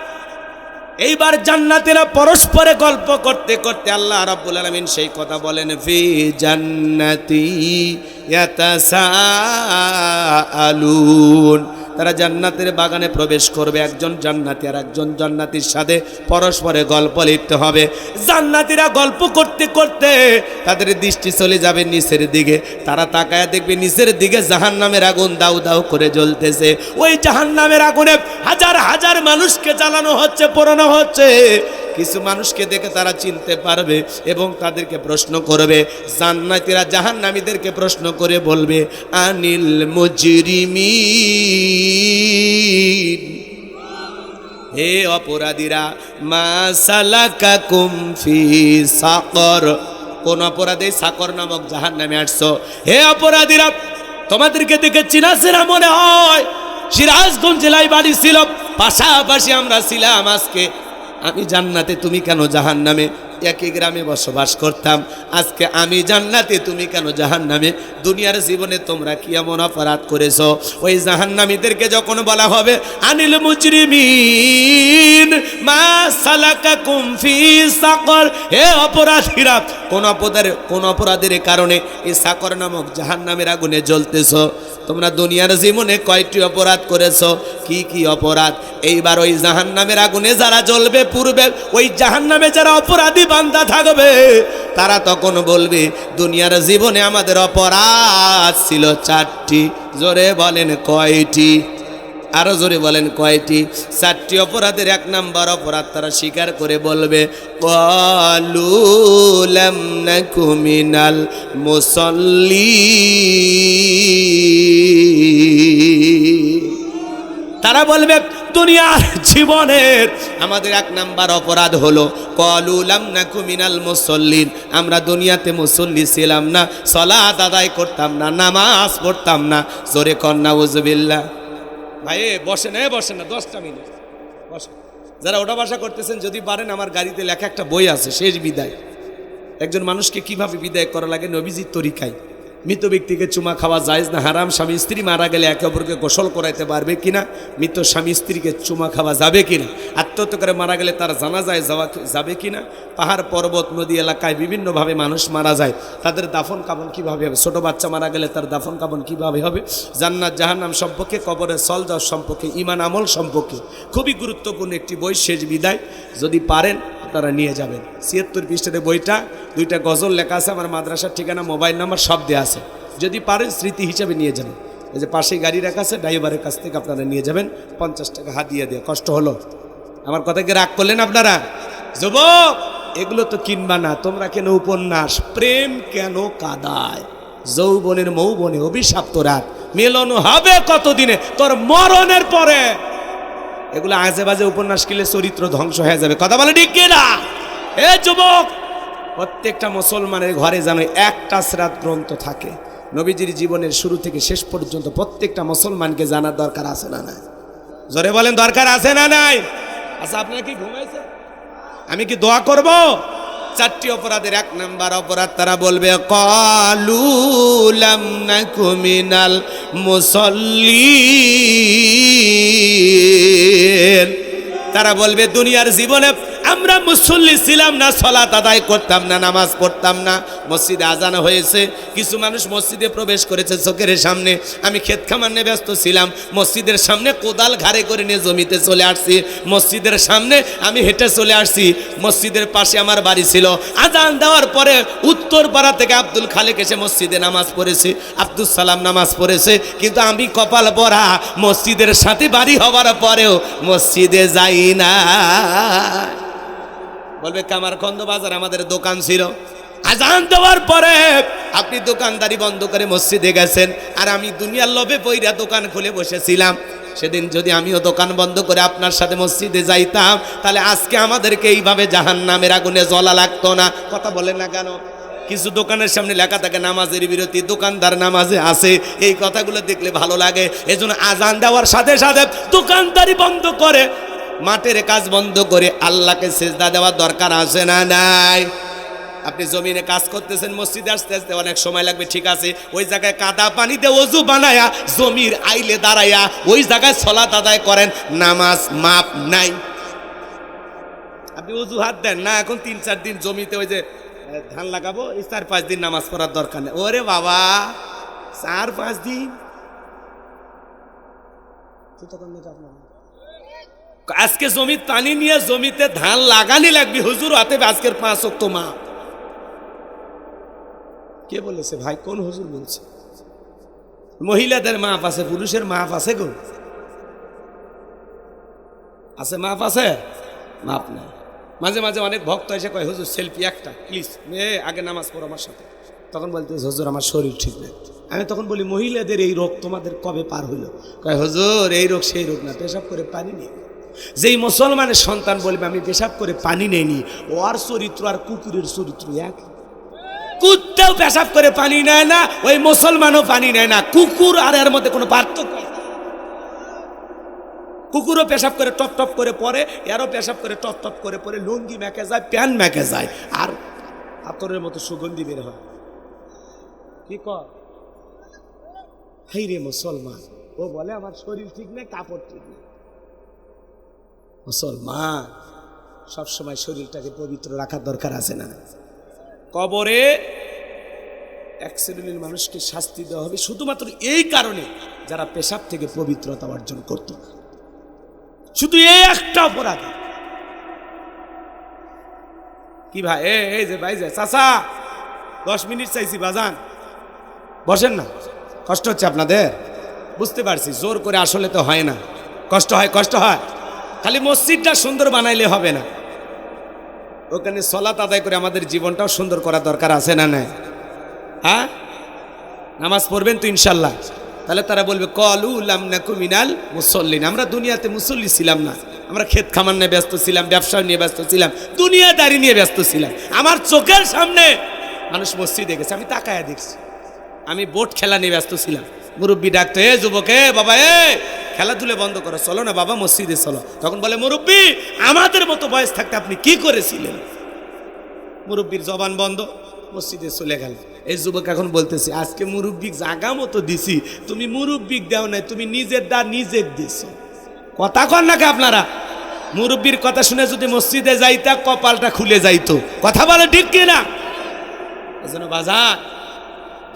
এইবার জান্নাতীরা পরস্পরে গল্প করতে করতে আল্লাহ রাব্বুল আলামিন সেই কথা বলেন, ফি জান্নাতি ইয়াতাসাআলুন। তারা জান্নাতের বাগানে প্রবেশ করবে, একজন জান্নাতি আর একজন জান্নাতির সাথে পরস্পরে গল্প লিখতে হবে। জান্নাতিরা গল্প করতে করতে তাদের দৃষ্টি চলে যাবে নিচের দিকে। তারা তাকায় দেখবে নিচের দিকে জাহান্নামের আগুন দাউ দাউ করে জ্বলতেছে। ওই জাহান্নামের আগুনে হাজার হাজার মানুষকে জ্বালানো হচ্ছে, পোড়ানো হচ্ছে। কিছু মানুষকে দেখে তারা চিনতে পারবে এবং তাদেরকে প্রশ্ন করবে। জান্নাতীরা জাহান্নামীদেরকে প্রশ্ন করে বলবে, আনিল মুজরিমিন, হে অপরাধীরা, মা সালাকাকুম ফি সাকর, কোন অপরাধে সাকর নামক জাহান্নামে আসছো? হে অপরাধীরা, তোমাদেরকে দেখে চিনা চেনা মনে হয়। সিরাজগঞ্জ জেলায় বাড়ি ছিল, পাশাপাশি আমরা ছিলাম। আজকে আমি জান্নাতে, তুমি কেন জাহান্নামে? একই গ্রামে বসবাস করতাম, আজকে আমি জান্নাতে, তুমি কেন জাহান্নামে? দুনিয়ার জীবনে তোমরা কি এমন অপরাধ করেছো? ওই জাহান্নামীদেরকে যখন বলা হবে, আনিল মুজরিমিন মা সালাকাকুম ফি সাকর, হে অপরাধীরা, কোন অপরাধের কারণে এই সাকর নামক জাহান্নামের আগুনে জ্বলতেছো? তোমরা দুনিয়ার জীবনে কয়টি অপরাধ করেছো? কি কি অপরাধ? এইবার ওই জাহান্নামের আগুনে যারা জ্বলবে, পূর্বে ওই জাহান্নামে যারা অপরাধী বান্দা থাকবে, তারা তখন বলবে, দুনিয়ার জীবনে আমাদের অপরাধ ছিল 4টি। জোরে বলেন কয়টি? আরো জোরে বলেন কয়টি? 4টি অপরাধের 1 নাম্বার অপরাধ তারা স্বীকার করে বলবে, ক্বালু লাম নাকু মিনাল মুসাল্লিন। তারা বলবে, দুনিয়ার জীবনের আমাদের 1 নাম্বার অপরাধ হলো ক্বালু লাম নাকু মিনাল মুসাল্লিন, আমরা দুনিয়াতে মুসল্লি ছিলাম না, সালাত আদায় করতাম না, নামাজ পড়তাম না। জোরে কন নাউজুবিল্লাহ। ভাই বসেন, বসেন না, 10টা মিনিট বসেন। যারা ওটা বাসা করতেছেন, যদি পারেন, আমার গাড়িতে লেখা একটা বই আছে, শেষ বিদায়। একজন মানুষকে কিভাবে বিদায় করা লাগে নবীজির তরিকায়। মৃত ব্যক্তিকে চুমা খাওয়া জায়েজ না হারাম? স্বামী স্ত্রী মারা গেলে একে অপরকে গোসল করাইতে পারবে কিনা? মৃত স্বামী স্ত্রীকে চুমা খাওয়া যাবে কিনা? আর মৃত্যুতে করে মারা গেলে তার জানাজায় যাবে কিনা, পাহাড় পর্বত নদী এলাকায় বিভিন্নভাবে মানুষ মারা যায়, তাদের দাফন কাফন কীভাবে হবে, ছোটো বাচ্চা মারা গেলে তার দাফন কাফন কীভাবে হবে, জান্নাত জাহান্নাম সম্পর্কে, কবরের সলজা সম্পর্কে, ঈমান আমল সম্পর্কে খুবই গুরুত্বপূর্ণ একটি বই, শেষ বিদায়। যদি পারেন আপনারা নিয়ে যাবেন। ৭৬ পৃষ্ঠাতে বইটা, 2টা গজল লেখা আছে, আমার মাদ্রাসার ঠিকানা, মোবাইল নাম্বার সব দেওয়া আছে। যদি পারেন স্মৃতি হিসাবে নিয়ে যাবেন। এই যে পাশেই গাড়ি রাখা আছে, ড্রাইভারের কাছ থেকে আপনারা নিয়ে যাবেন, 50 টাকা হাতিয়ে দিয়ে। কষ্ট হলো? আমার কথাকে রাগ করলেন আপনারা? যুবক, এগুলো তো কিনবা না তোমরা। কেন উপন্যাস? প্রেম কেন কাদায়, যৌবনের মৌবনে অভিশাপ্ত রাত, মিলন হবে কতদিনে, তোর মরণের পরে। এগুলো আজে বাজে উপন্যাস কিনলে চরিত্র ধ্বংস হয়ে যাবে। কথা বলে ঠিক কিনা? এ যুবক, প্রত্যেকটা মুসলমানের ঘরে যেন একটা সিরাত গ্রন্থ থাকে। নবীজির জীবনের শুরু থেকে শেষ পর্যন্ত প্রত্যেকটা মুসলমানকে জানার দরকার আছে না নাই? জোরে বলেন, দরকার আছে না নাই? আচ্ছা, আপনারা কি ঘুমাইছেন? আমি কি দোয়া করব? 4টি অপরাধের 1 নাম্বার অপরাধ, তারা বলবে ক্বালু লাম নাকু মিনাল মুসাল্লিন। তারা বলবে দুনিয়ার জীবনে আমরা মুসল্লি ছিলাম না, সালাত আদায় করতাম না, নামাজ পড়তাম না। মসজিদে আজান হয়েছে, কিছু মানুষ মসজিদে প্রবেশ করেছে চোখের সামনে। আমি ক্ষেত খামার নিয়ে ব্যস্ত ছিলাম, মসজিদের সামনে কোদাল ঘাড়ে করে নিয়ে জমিতে চলে আসছি। মসজিদের সামনে আমি হেঁটে চলে আসছি, মসজিদের পাশে আমার বাড়ি ছিল। আজান দেওয়ার পরে উত্তর পাড়া থেকে আব্দুল খালেক এসে মসজিদে নামাজ পড়েছে, আব্দুল সালাম নামাজ পড়েছে, কিন্তু আমি কপাল পরা মসজিদের সাথে বাড়ি হওয়ার পরেও মসজিদে যাই না। বলবে কামারখন্দ বাজার আমাদের দোকান ছিল, আজান দেওয়ার পরে আপনি দোকানদারি বন্ধ করে মসজিদে গেছেন, আর আমি দুনিয়ার লোভে পইরা দোকান খুলে বসেছিলাম। সেদিন যদি আমিও দোকান বন্ধ করে আপনার সাথে মসজিদে যাইতাম, তাহলে আজকে আমাদেরকে এইভাবে জাহান্নামের আগুনে জ্বলা লাগতো না। কথা বলেন না কেন? কিছু দোকানের সামনে লেখা থাকে নামাজের বিরতি, দোকানদার নামাজে আছে, এই কথাগুলো দেখলে ভালো লাগে। এজন্য আজান দেওয়ার সাথে সাথে দোকানদারি বন্ধ করে, মাঠের কাজ বন্ধ করে আল্লাহকে সেজদা দেওয়ার দরকার আছে না নাই? আপনি জমিনে কাজ করতেছেন, মসজিদে আসতে আসতে অনেক সময় লাগবে, ঠিক আছে, ওই জায়গায় কাদা পানিতে ওযু বানায়া জমির আইলে দাঁড়াইয়া ওই জায়গায় সালাত আদায় করেন, নামাজ মাপ নাই। আপনি ওযুহাত দেন না, এখন 3-4 দিন জমিতে ওই যে ধান লাগাবো, এই 4-5 দিন নামাজ পড়ার দরকার নেই। ওরে বাবা, 4-5 দিন আজকে জমির পানি নিয়ে জমিতে ধান লাগানি লাগবে, হুজুর হাতে আজকের 5 ওয়াক্ত মা। কে বলেছে ভাই? কোন হুজুর বলছে? মহিলাদের মাপ আছে, পুরুষের মাপ আছে? গো আছে, মাপ আছে? মাপ নাই। মাঝে মাঝে অনেক ভক্ত এসে কয় হুজুর সেলফি একটা প্লিজ, আগে নামাজ পড়ো আমার সাথে। তখন বলতে হুজুর আমার শরীর ঠিক নেই। আমি তখন বলি মহিলাদের এই রোগ তোমাদের কবে পার হইলো? কয় হুজুর এই রোগ সেই রোগ না, পেশাব করে পানি নেই। যেই মুসলমানের সন্তান বলবে আমি পেশাব করে পানি নেইনি, ওর চরিত্র আর কুকুরের চরিত্র এক। কুত্তাও পেশাব করে পানি নেয় না, ওই মুসলমানও পানি নেয় না। কুকুর আর এর মধ্যে কোনো পার্থক্য? কুকুরও পেশাব করে টপ টপ করে পরে, এরও পেশাব করে টপ টপ করে পরে, লুঙ্গি মেকে যায়, প্যান্ট মেকে যায়, আর আতরের মতো সুগন্ধি বের হয়। কি কয়? হাই রে মুসলমান, ও বলে আমার শরীর ঠিক নেই, কাপড় ঠিক নেই। মুসলমান সবসময় শরীরটাকে পবিত্র রাখার দরকার আছে না? কবরে 1 শ্রেণীর মানুষকে শাস্তি দেওয়া হবে শুধুমাত্র এই কারণে যারা পেশাব থেকে পবিত্রতা অর্জন করত না। শুধু এই একটা অপরাধ। কি ভাই, এই যে ভাই যে চাচা 10 মিনিট চাইছি, বাজান বসেন না। কষ্ট হচ্ছে আপনাদের, বুঝতে পারছি, জোর করে আসলে তো হয় না, কষ্ট হয়, কষ্ট হয়। খালি মসজিদটা সুন্দর বানাইলে হবে না, ওখানে সালাত আদায় করে আমাদের জীবনটাও সুন্দর করার দরকার আছে না নাই? হ্যাঁ, নামাজ পড়বেন তো ইনশাল্লাহ। তাহলে তারা বলবে ক্বালু লাম নাকু মিনাল মুসাল্লিন। আমরা দুনিয়াতে মুসল্লি ছিলাম না, আমরা ক্ষেত খামার নিয়ে ব্যস্ত ছিলাম, ব্যবসা নিয়ে ব্যস্ত ছিলাম, দুনিয়াদারি নিয়ে ব্যস্ত ছিলাম। আমার চোখের সামনে মানুষ মসজিদে গেছে, আমি তাকায়া দেখছি। আমি বোট খেলা নিয়ে ব্যস্ত ছিলাম, মুরব্বী ডাকতো, এ যুবক, এ বাবা, এ খেলাধুলা বন্ধ করো, চলো না বাবা মসজিদে চলো। তখন বলে মুরব্বী আমাদের মতো বয়স থাকতে আপনি কি করেছিলেন? মুরব্বীর জবান বন্ধ, মসজিদে চলে গেল। এই যুবক এখন বলতেছে আজকে মুরব্বী জাগা মতো দিছি, তুমি মুরব্বী দাও নাই, তুমি নিজের দা নিজে দিছো। কথা কন নাকি আপনারা? মুরব্বীর কথা শুনে যদি মসজিদে যাইতা কপালটা খুলে যাইতো। কথা বলে ঠিক কিনা? এজন্য বাজার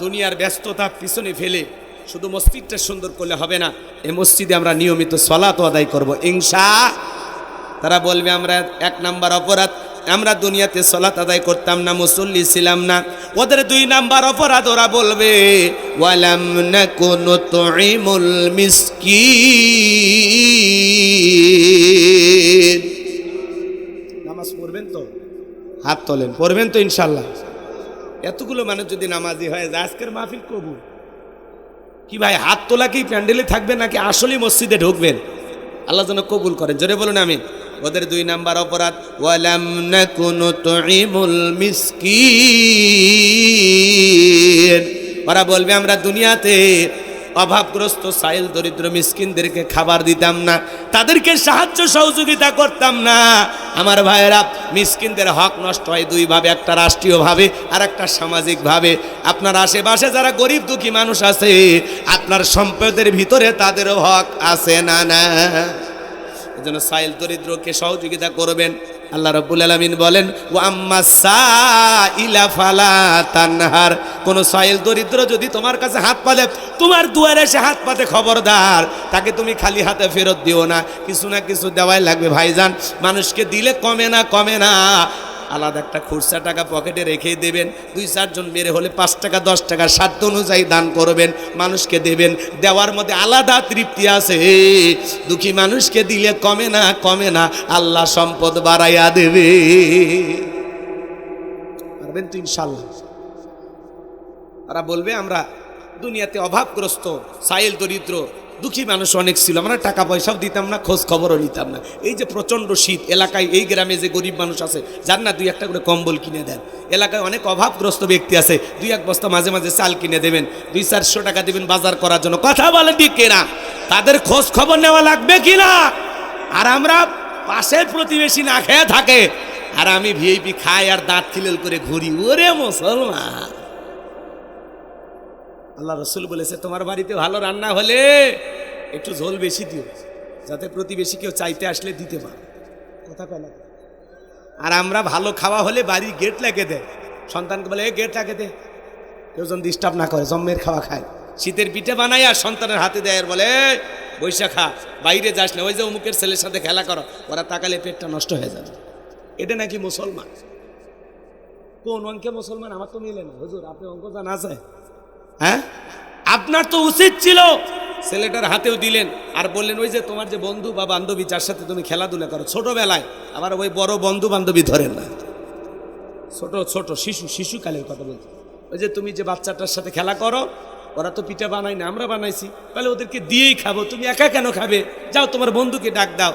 দুনিয়ার ব্যস্ততা পিছনে ফেলে শুধু মসজিদটা সুন্দর করলে হবে না, এই মসজিদে আমরা নিয়মিত সালাত আদায় করব ইনশাআল্লাহ। তারা বলবে আমরা 1 নাম্বার অপরাধ, আমরা দুনিয়াতে সালাত আদায় করতাম না, মুসল্লি ছিলাম না। ওদের 2 নাম্বার অপরাধ, ওরা বলবে ওয়ালাম নাকুনু তুইমুল মিসকিন। নামাজ পড়বেন তো? হাত তোলেন, পড়বেন তো ইনশাআল্লাহ? এতগুলো মানুষ যদি নামাজি হয় যে আজকের মাহফিল কবুল। কি ভাই হাত তোলা কি প্যান্ডেলে থাকবে নাকি আসলে মসজিদে ঢুকবেন? আল্লাহ যেন কবুল করেন, জোরে বলুন আমিন। ওদের 2 নাম্বার অপরাধ ওয়ালাম নাকুনু তুইমুল মিসকিন। ওরা বলবে আমরা দুনিয়াতে অভাবগ্রস্ত সাইল দরিদ্র মিসকিনদেরকে খাবার দিতাম না, তাদেরকে সাহায্য সহযোগিতা করতাম না। আমার ভাইয়েরা, মিসকিনদের হক নষ্ট হয় 2 ভাবে, একটা রাষ্ট্রীয়ভাবে আর একটা সামাজিকভাবে। আপনার আশেপাশে যারা গরিব দুঃখী মানুষ আছে, আপনার সম্পদের ভিতরে তাদেরও হক আছে না? না, এজন্য সাইল দরিদ্রকে সহযোগিতা করবেন। আল্লাহ রাব্বুল আলামিন বলেন ওয়া আম্মাস সাইলা ফালা তানহার। কোন সাইল দরিদ্র যদি তোমার কাছে হাত পাতে, তোমার দুয়ারে এসে হাত পাতে, খবরদার তাকে তুমি খালি হাতে ফেরত দিও না, কিছু না কিছু দেওয়াই লাগবে ভাইজান। মানুষকে দিলে কমে না, কমে না। আলাদা একটা খুচরা টাকা পকেটে রেখে দেবেন, 2-4 জন বেড়ে হলে 5 টাকা 10 টাকা সাধ্য অনুযায়ী দান করবেন, মানুষকে দেবেন। দেওয়ার মধ্যে আলাদা তৃপ্তি আছে। দুঃখী মানুষকে দিলে কমে না, কমে না, আল্লাহ সম্পদ বাড়াইয়া দেবে। পারবেন তো ইনশাআল্লাহ? তারা বলবে আমরা দুনিয়াতে অভাবগ্রস্ত সাইল দরিদ্র দুঃখী মানুষ অনেক ছিল, আমরা টাকা পয়সাও দিতাম না, খোঁজ খবরও নিতাম না। এই যে প্রচণ্ড শীত এলাকায়, এই গ্রামে যে গরিব মানুষ আছে যার না 2-1টা করে কম্বল কিনে দেন, এলাকায় অনেক অভাবগ্রস্ত ব্যক্তি আছে, 2-1 বস্তা মাঝে মাঝে চাল কিনে দেবেন, 200-400 টাকা দেবেন বাজার করার জন্য। কথা বলে ঠিক কিনা? তাদের খোঁজ খবর নেওয়া লাগবে কিনা? আর আমরা পাশের প্রতিবেশী না খেয়ে থাকে, আর আমি ভিআইপি খাই আর দাঁত খিলেল করে ঘুরি। ওরে মুসলমান, আল্লাহ রসুল বলেছে তোমার বাড়িতে ভালো রান্না হলে একটু ঝোল বেশি দিও, যাতে প্রতিবেশী কেউ চাইতে আসলে দিতে পারে। কথা কয় না? আর আমরা ভালো খাওয়া হলে বাড়ির গেট লাগিয়ে দেয়, সন্তানকে বলে গেট লাগিয়ে দে, কেউ যেন ডিস্টার্ব না করে, জম্মের খাওয়া খায়। শীতের পিঠে বানাই আর সন্তানের হাতে দেয়, আর বলে বৈশা খা, বাইরে যাস না, ওই যে অমুকের ছেলের সাথে খেলা করো, ওরা তাকালে পেটটা নষ্ট হয়ে যাবে। এটা নাকি মুসলমান? কোন অঙ্কে মুসলমান? আমার তো মিলে না হুজুর, আপনি অঙ্ক জানা আছে? হ্যাঁ, আপনার তো উচিত ছিল ছেলেটার হাতেও দিলেন আর বললেন ওই যে তোমার যে বন্ধু বা বান্ধবী যার সাথে তুমি খেলাধুলা করো ছোটবেলায়, আবার ওই বড় বন্ধু বান্ধবী ধরেন না, ছোট ছোট শিশুকালের কথা বলছি। ওই যে তুমি যে বাচ্চাটার সাথে খেলা করো, ওরা তো পিঠা বানাই না, আমরা বানাইছি, তাহলে ওদেরকে দিয়েই খাবো, তুমি একা কেন খাবে? যাও তোমার বন্ধুকে ডাক দাও।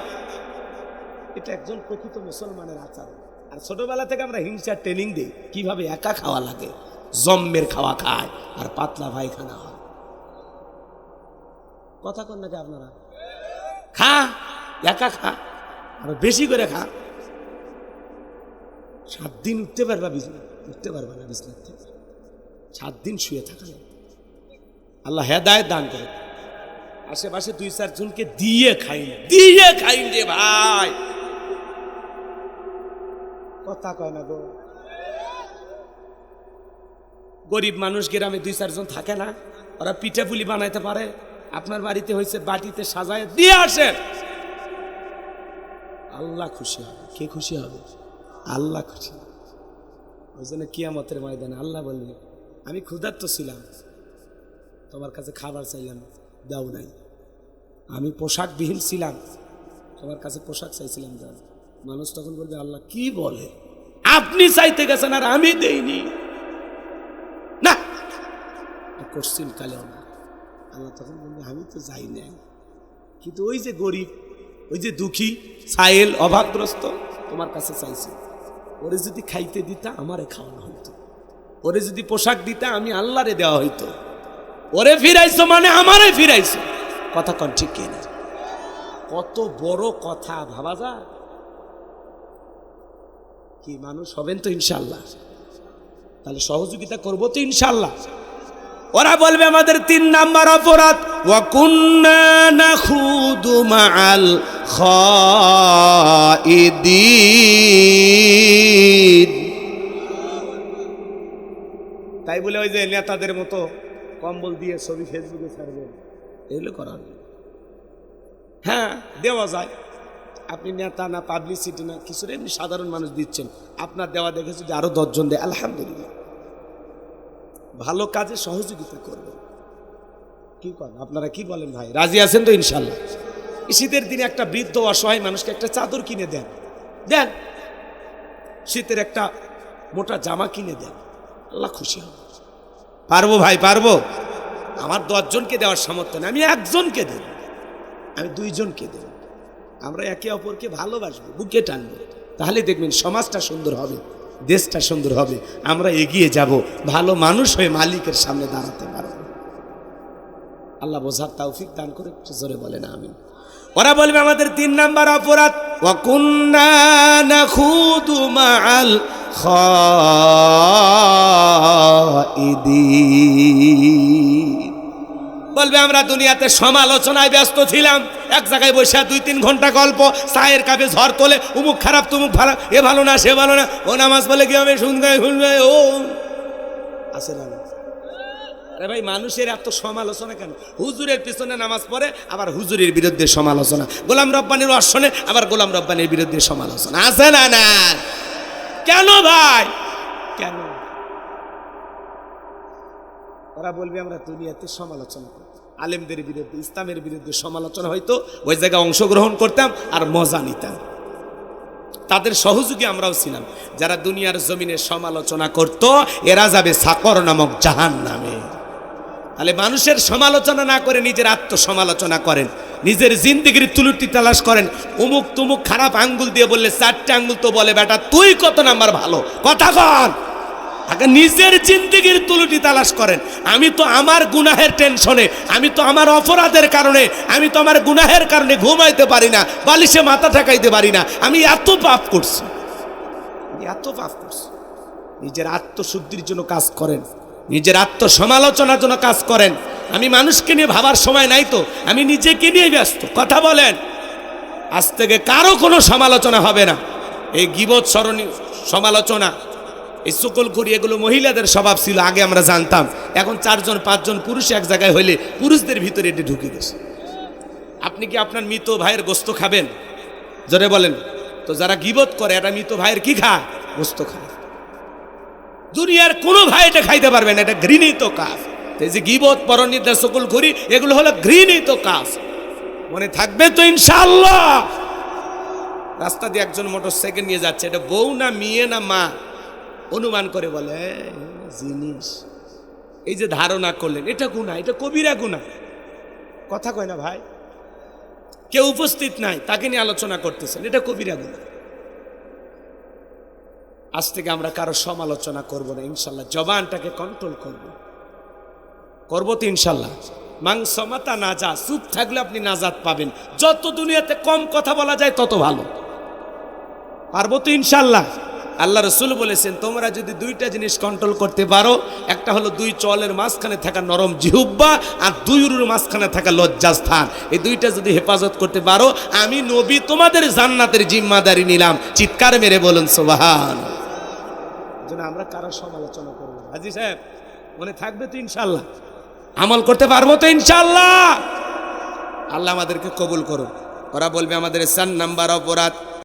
এটা একজন প্রকৃত মুসলমানের আচরণ। আর ছোটবেলা থেকে আমরা হিংসার ট্রেনিং দিই কিভাবে একা খাওয়া লাগে, জম্মের খাওয়া খায় আর পাতলা পায়খানা হয়। কথা কন নাকি আপনারা? খা, একা খা, আর বেশি করে খা। 7 দিন উঠতে পারবা, উঠতে পারবা না বিছানা থেকে, 7 দিন শুয়ে থাকা। আল্লাহ হেদায়েত দান করে। আশেপাশে 2-4 জনকে দিয়ে খাইন রে ভাই। কথা কয় না গো? গরিব মানুষ গ্রামে 2-4 জন থাকে না, ওরা পিঠা পুলি বানাইতে পারে, আপনার বাড়িতে হয়েছে বাটিতে সাজায় দিয়ে আসে, আল্লাহ খুশি হবে। কে খুশি হবে? আল্লাহ খুশি। ওই জন্য কিয়ামতের ময়দানে আল্লাহ বলবে আমি ক্ষুধার্ত ছিলাম, তোমার কাছে খাবার চাইলাম, দাও নাই। আমি পোশাকবিহীন ছিলাম, তোমার কাছে পোশাক চাইছিলাম, দাও। মানুষ তখন বলবে আল্লাহ কি বলে, আপনি চাইতে গেছেন আর আমি দেইনি না, কোশ্চিন কালেও না। আল্লাহ তখন বলবে আমি তো যাই নাই, কিন্তু ওই যে গরিব, ওই যে দুঃখী সাইল অভাবগ্রস্ত তোমার কাছে চাইছি, ওরে যদি খাইতে দিতা আমারে খাওয়ানো হইতো, ওরে যদি পোশাক দিতা আমি আল্লাহরে দেওয়া হইতো, ওরে ফিরাইছো মানে আমারে ফিরাইছো। কথা কন ঠিক কিনা? কত বড় কথা ভাবা যায়। কি মানুষ হবেন তো ইনশাল্লাহ, তাহলে সহযোগিতা করবো তো ইনশাল্লাহ। ওরা বলবে আমাদের 3 নাম্বার অপরাধ ওয়া কুন্না নাখুদু মাআল খাইদিন। তাই বলে ওই যে নেতাদের মতো কম্বল দিয়ে ছবি ফেসবুকে ছাড়বেন, এগুলো করা হবে? হ্যাঁ, দেওয়া যায়। আপনি নেতা না, পাবলিসিটি না, কিছু এমনি সাধারণ মানুষ দিচ্ছেন, আপনার দেওয়া দেখে যদি আরো 10 জন দেয়, আলহামদুলিল্লাহ। ভালো কাজে সহযোগিতা করবেন। কি করেন আপনারা, কি বলেন ভাই? রাজি আছেন তো ইনশাল্লাহ? শীতের দিনে একটা বৃদ্ধ অসহায় মানুষকে একটা চাদর কিনে দেন, দেন। শীতের একটা মোটা জামা কিনে দেন, আল্লাহ খুশি হবে। পারবো ভাই, পারবো। আমার 10 জনকে দেওয়ার সামর্থ্য নেই, আমি 1 জনকে দেব, আমি 2 জনকে দেব। আমরা একে অপরকে ভালোবাসবো, বুকে টানবো, তাহলে দেখবেন সমাজটা সুন্দর হবে, দেশটা সুন্দর হবে, আমরা এগিয়ে যাব, ভালো মানুষ হয়ে মালিকের সামনে দাঁড়াতে পারবো। আল্লাহ বোঝার তৌফিক দান করে, একটু জোরে বলেন আমিন। ওরা বলবে আমাদের 3 নাম্বার অপরাধ, ওয়া কুন্না নাখুদু মাআল খাইদিন। বলবে আমরা দুনিয়াতে সমালোচনায় ব্যস্ত ছিলাম, এক জায়গায় বসে 2-3 ঘন্টা গল্প, চায়ের কাপে ঝড় তোলে, উমুক খারাপ তুমুক ভালো, এ ভালো না সে ভালো না, ও নামাজ বলে কি হবে, শুনবে ও আছে না? আরে ভাই, মানুষের এত সমালোচনা কেন? হুজুরের পিছনে নামাজ পড়ে, আবার হুজুরের বিরুদ্ধে সমালোচনা, গোলাম রব্বানির অশ্বনে আবার গোলাম রব্বানির বিরুদ্ধে সমালোচনা, আছে না? না কেন ভাই, কেন? ওরা বলবে আমরা দুনিয়াতে সমালোচনা করতাম, আলেমদের বিরুদ্ধে, ইসলামের বিরুদ্ধে সমালোচনা হয়তো, ওই জায়গায় অংশগ্রহণ করতাম আর মজা নিতাম। তাদের সহযোগী আমরাও ছিলাম। যারা দুনিয়ার জমিনে সমালোচনা করত, এরা যাবে সাকর নামক জাহান্নামে। তাহলে মানুষের সমালোচনা না করে নিজের আত্মসমালোচনা করেন, নিজের জিন্দেগির তুলুটি তালাশ করেন। উমুক তুমুক খারাপ আঙ্গুল দিয়ে বললে 4টে আঙ্গুল তো বলে বেটা তুই কত নাম্বার ভালো, কথা কন। আগে নিজের জিন্দেগির তুলুটি তালাশ করেন। আমি তো আমার গুনাহের টেনশনে, আমি তো আমার অপরাধের কারণে, আমি তো আমার গুনাহের কারণে ঘুমাইতে পারি না, বালিশে মাথা ঠেকাইতে পারি না, আমি এত পাপ করছি, এত পাপ করছি। নিজের আত্মশুদ্ধির জন্য কাজ করেন, নিজের আত্মসমালোচনার জন্য কাজ করেন। আমি মানুষকে নিয়ে ভাবার সময় নাই তো, আমি নিজেকে নিয়ে ব্যস্ত। কথা বলেন, আজ থেকে কারো কোনো সমালোচনা হবে না। এই গীবত, স্মরণীয় সমালোচনা, এই সকলখুরি, এগুলো মহিলাদের স্বভাব ছিল, আগে আমরা জানতাম। এখন 4 জন 5 জন পুরুষ এক জায়গায় হইলে পুরুষদের ভিতরে এটি ঢুকে গেছে। আপনি কি আপনার মৃত ভাইয়ের গোস্ত খাবেন? জোরে বলেন তো। যারা গীবত করে, এটা মৃত ভাইয়ের কি খায়? গোস্ত খায়। দুনিয়ার কোনো ভাই এটা খাইতে পারবে না, এটা ঘৃণিত কাজ। এই যে গীবত, পরনিন্দা, সকলখুরি, এগুলো হলো ঘৃণিত কাজ। মনে থাকবে তো ইনশাআল্লাহ? রাস্তা দিয়ে একজন মোটরসাইকেল নিয়ে যাচ্ছে, এটা বউ না মেয়ে না মা, অনুমান করে বলে জিনিস। এই যে ধারণা করলেন, এটা গুনাহ, এটা কবিরা গুনাহ। কথা কয় না ভাই? কেউ উপস্থিত নাই, তাকে নিয়ে আলোচনা করতেছেন, এটা কবিরা গুনাহ। আজ থেকে আমরা কারো সমালোচনা করব না ইনশাল্লাহ। জবানটাকে কন্ট্রোল করব তো ইনশাল্লাহ। মাংসমাতা নাজা, চুপ থাকলে আপনি নাজাত পাবেন। যত দুনিয়াতে কম কথা বলা যায় তত ভালো। পারবো তো ইনশাল্লাহ? আল্লাহ রসুল বলেছেন, তোমরা যদি 2টা জিনিস কন্ট্রোল করতে পারো, একটা হলো 2 চলের মাঝখানে থাকা নরম জিহ্বা, আর 2 উরুর মাঝখানে থাকা লজ্জাস্থান। এই 2টা যদি হেফাজত করতে পারো, আমি নবী তোমাদের জান্নাতের জিম্মাদারি নিলাম। চিৎকার মেরে বলুন সুবহান। যেন আমরা কারো সমালোচনা করবো। হাজী সাহেব, মনে থাকবে তো ইনশাল্লাহ? আমল করতে পারবো তো ইনশাল্লাহ? আল্লাহ আমাদেরকে কবুল করুন। ওরা বলবে আমাদের 4 নাম্বার অপরাধ,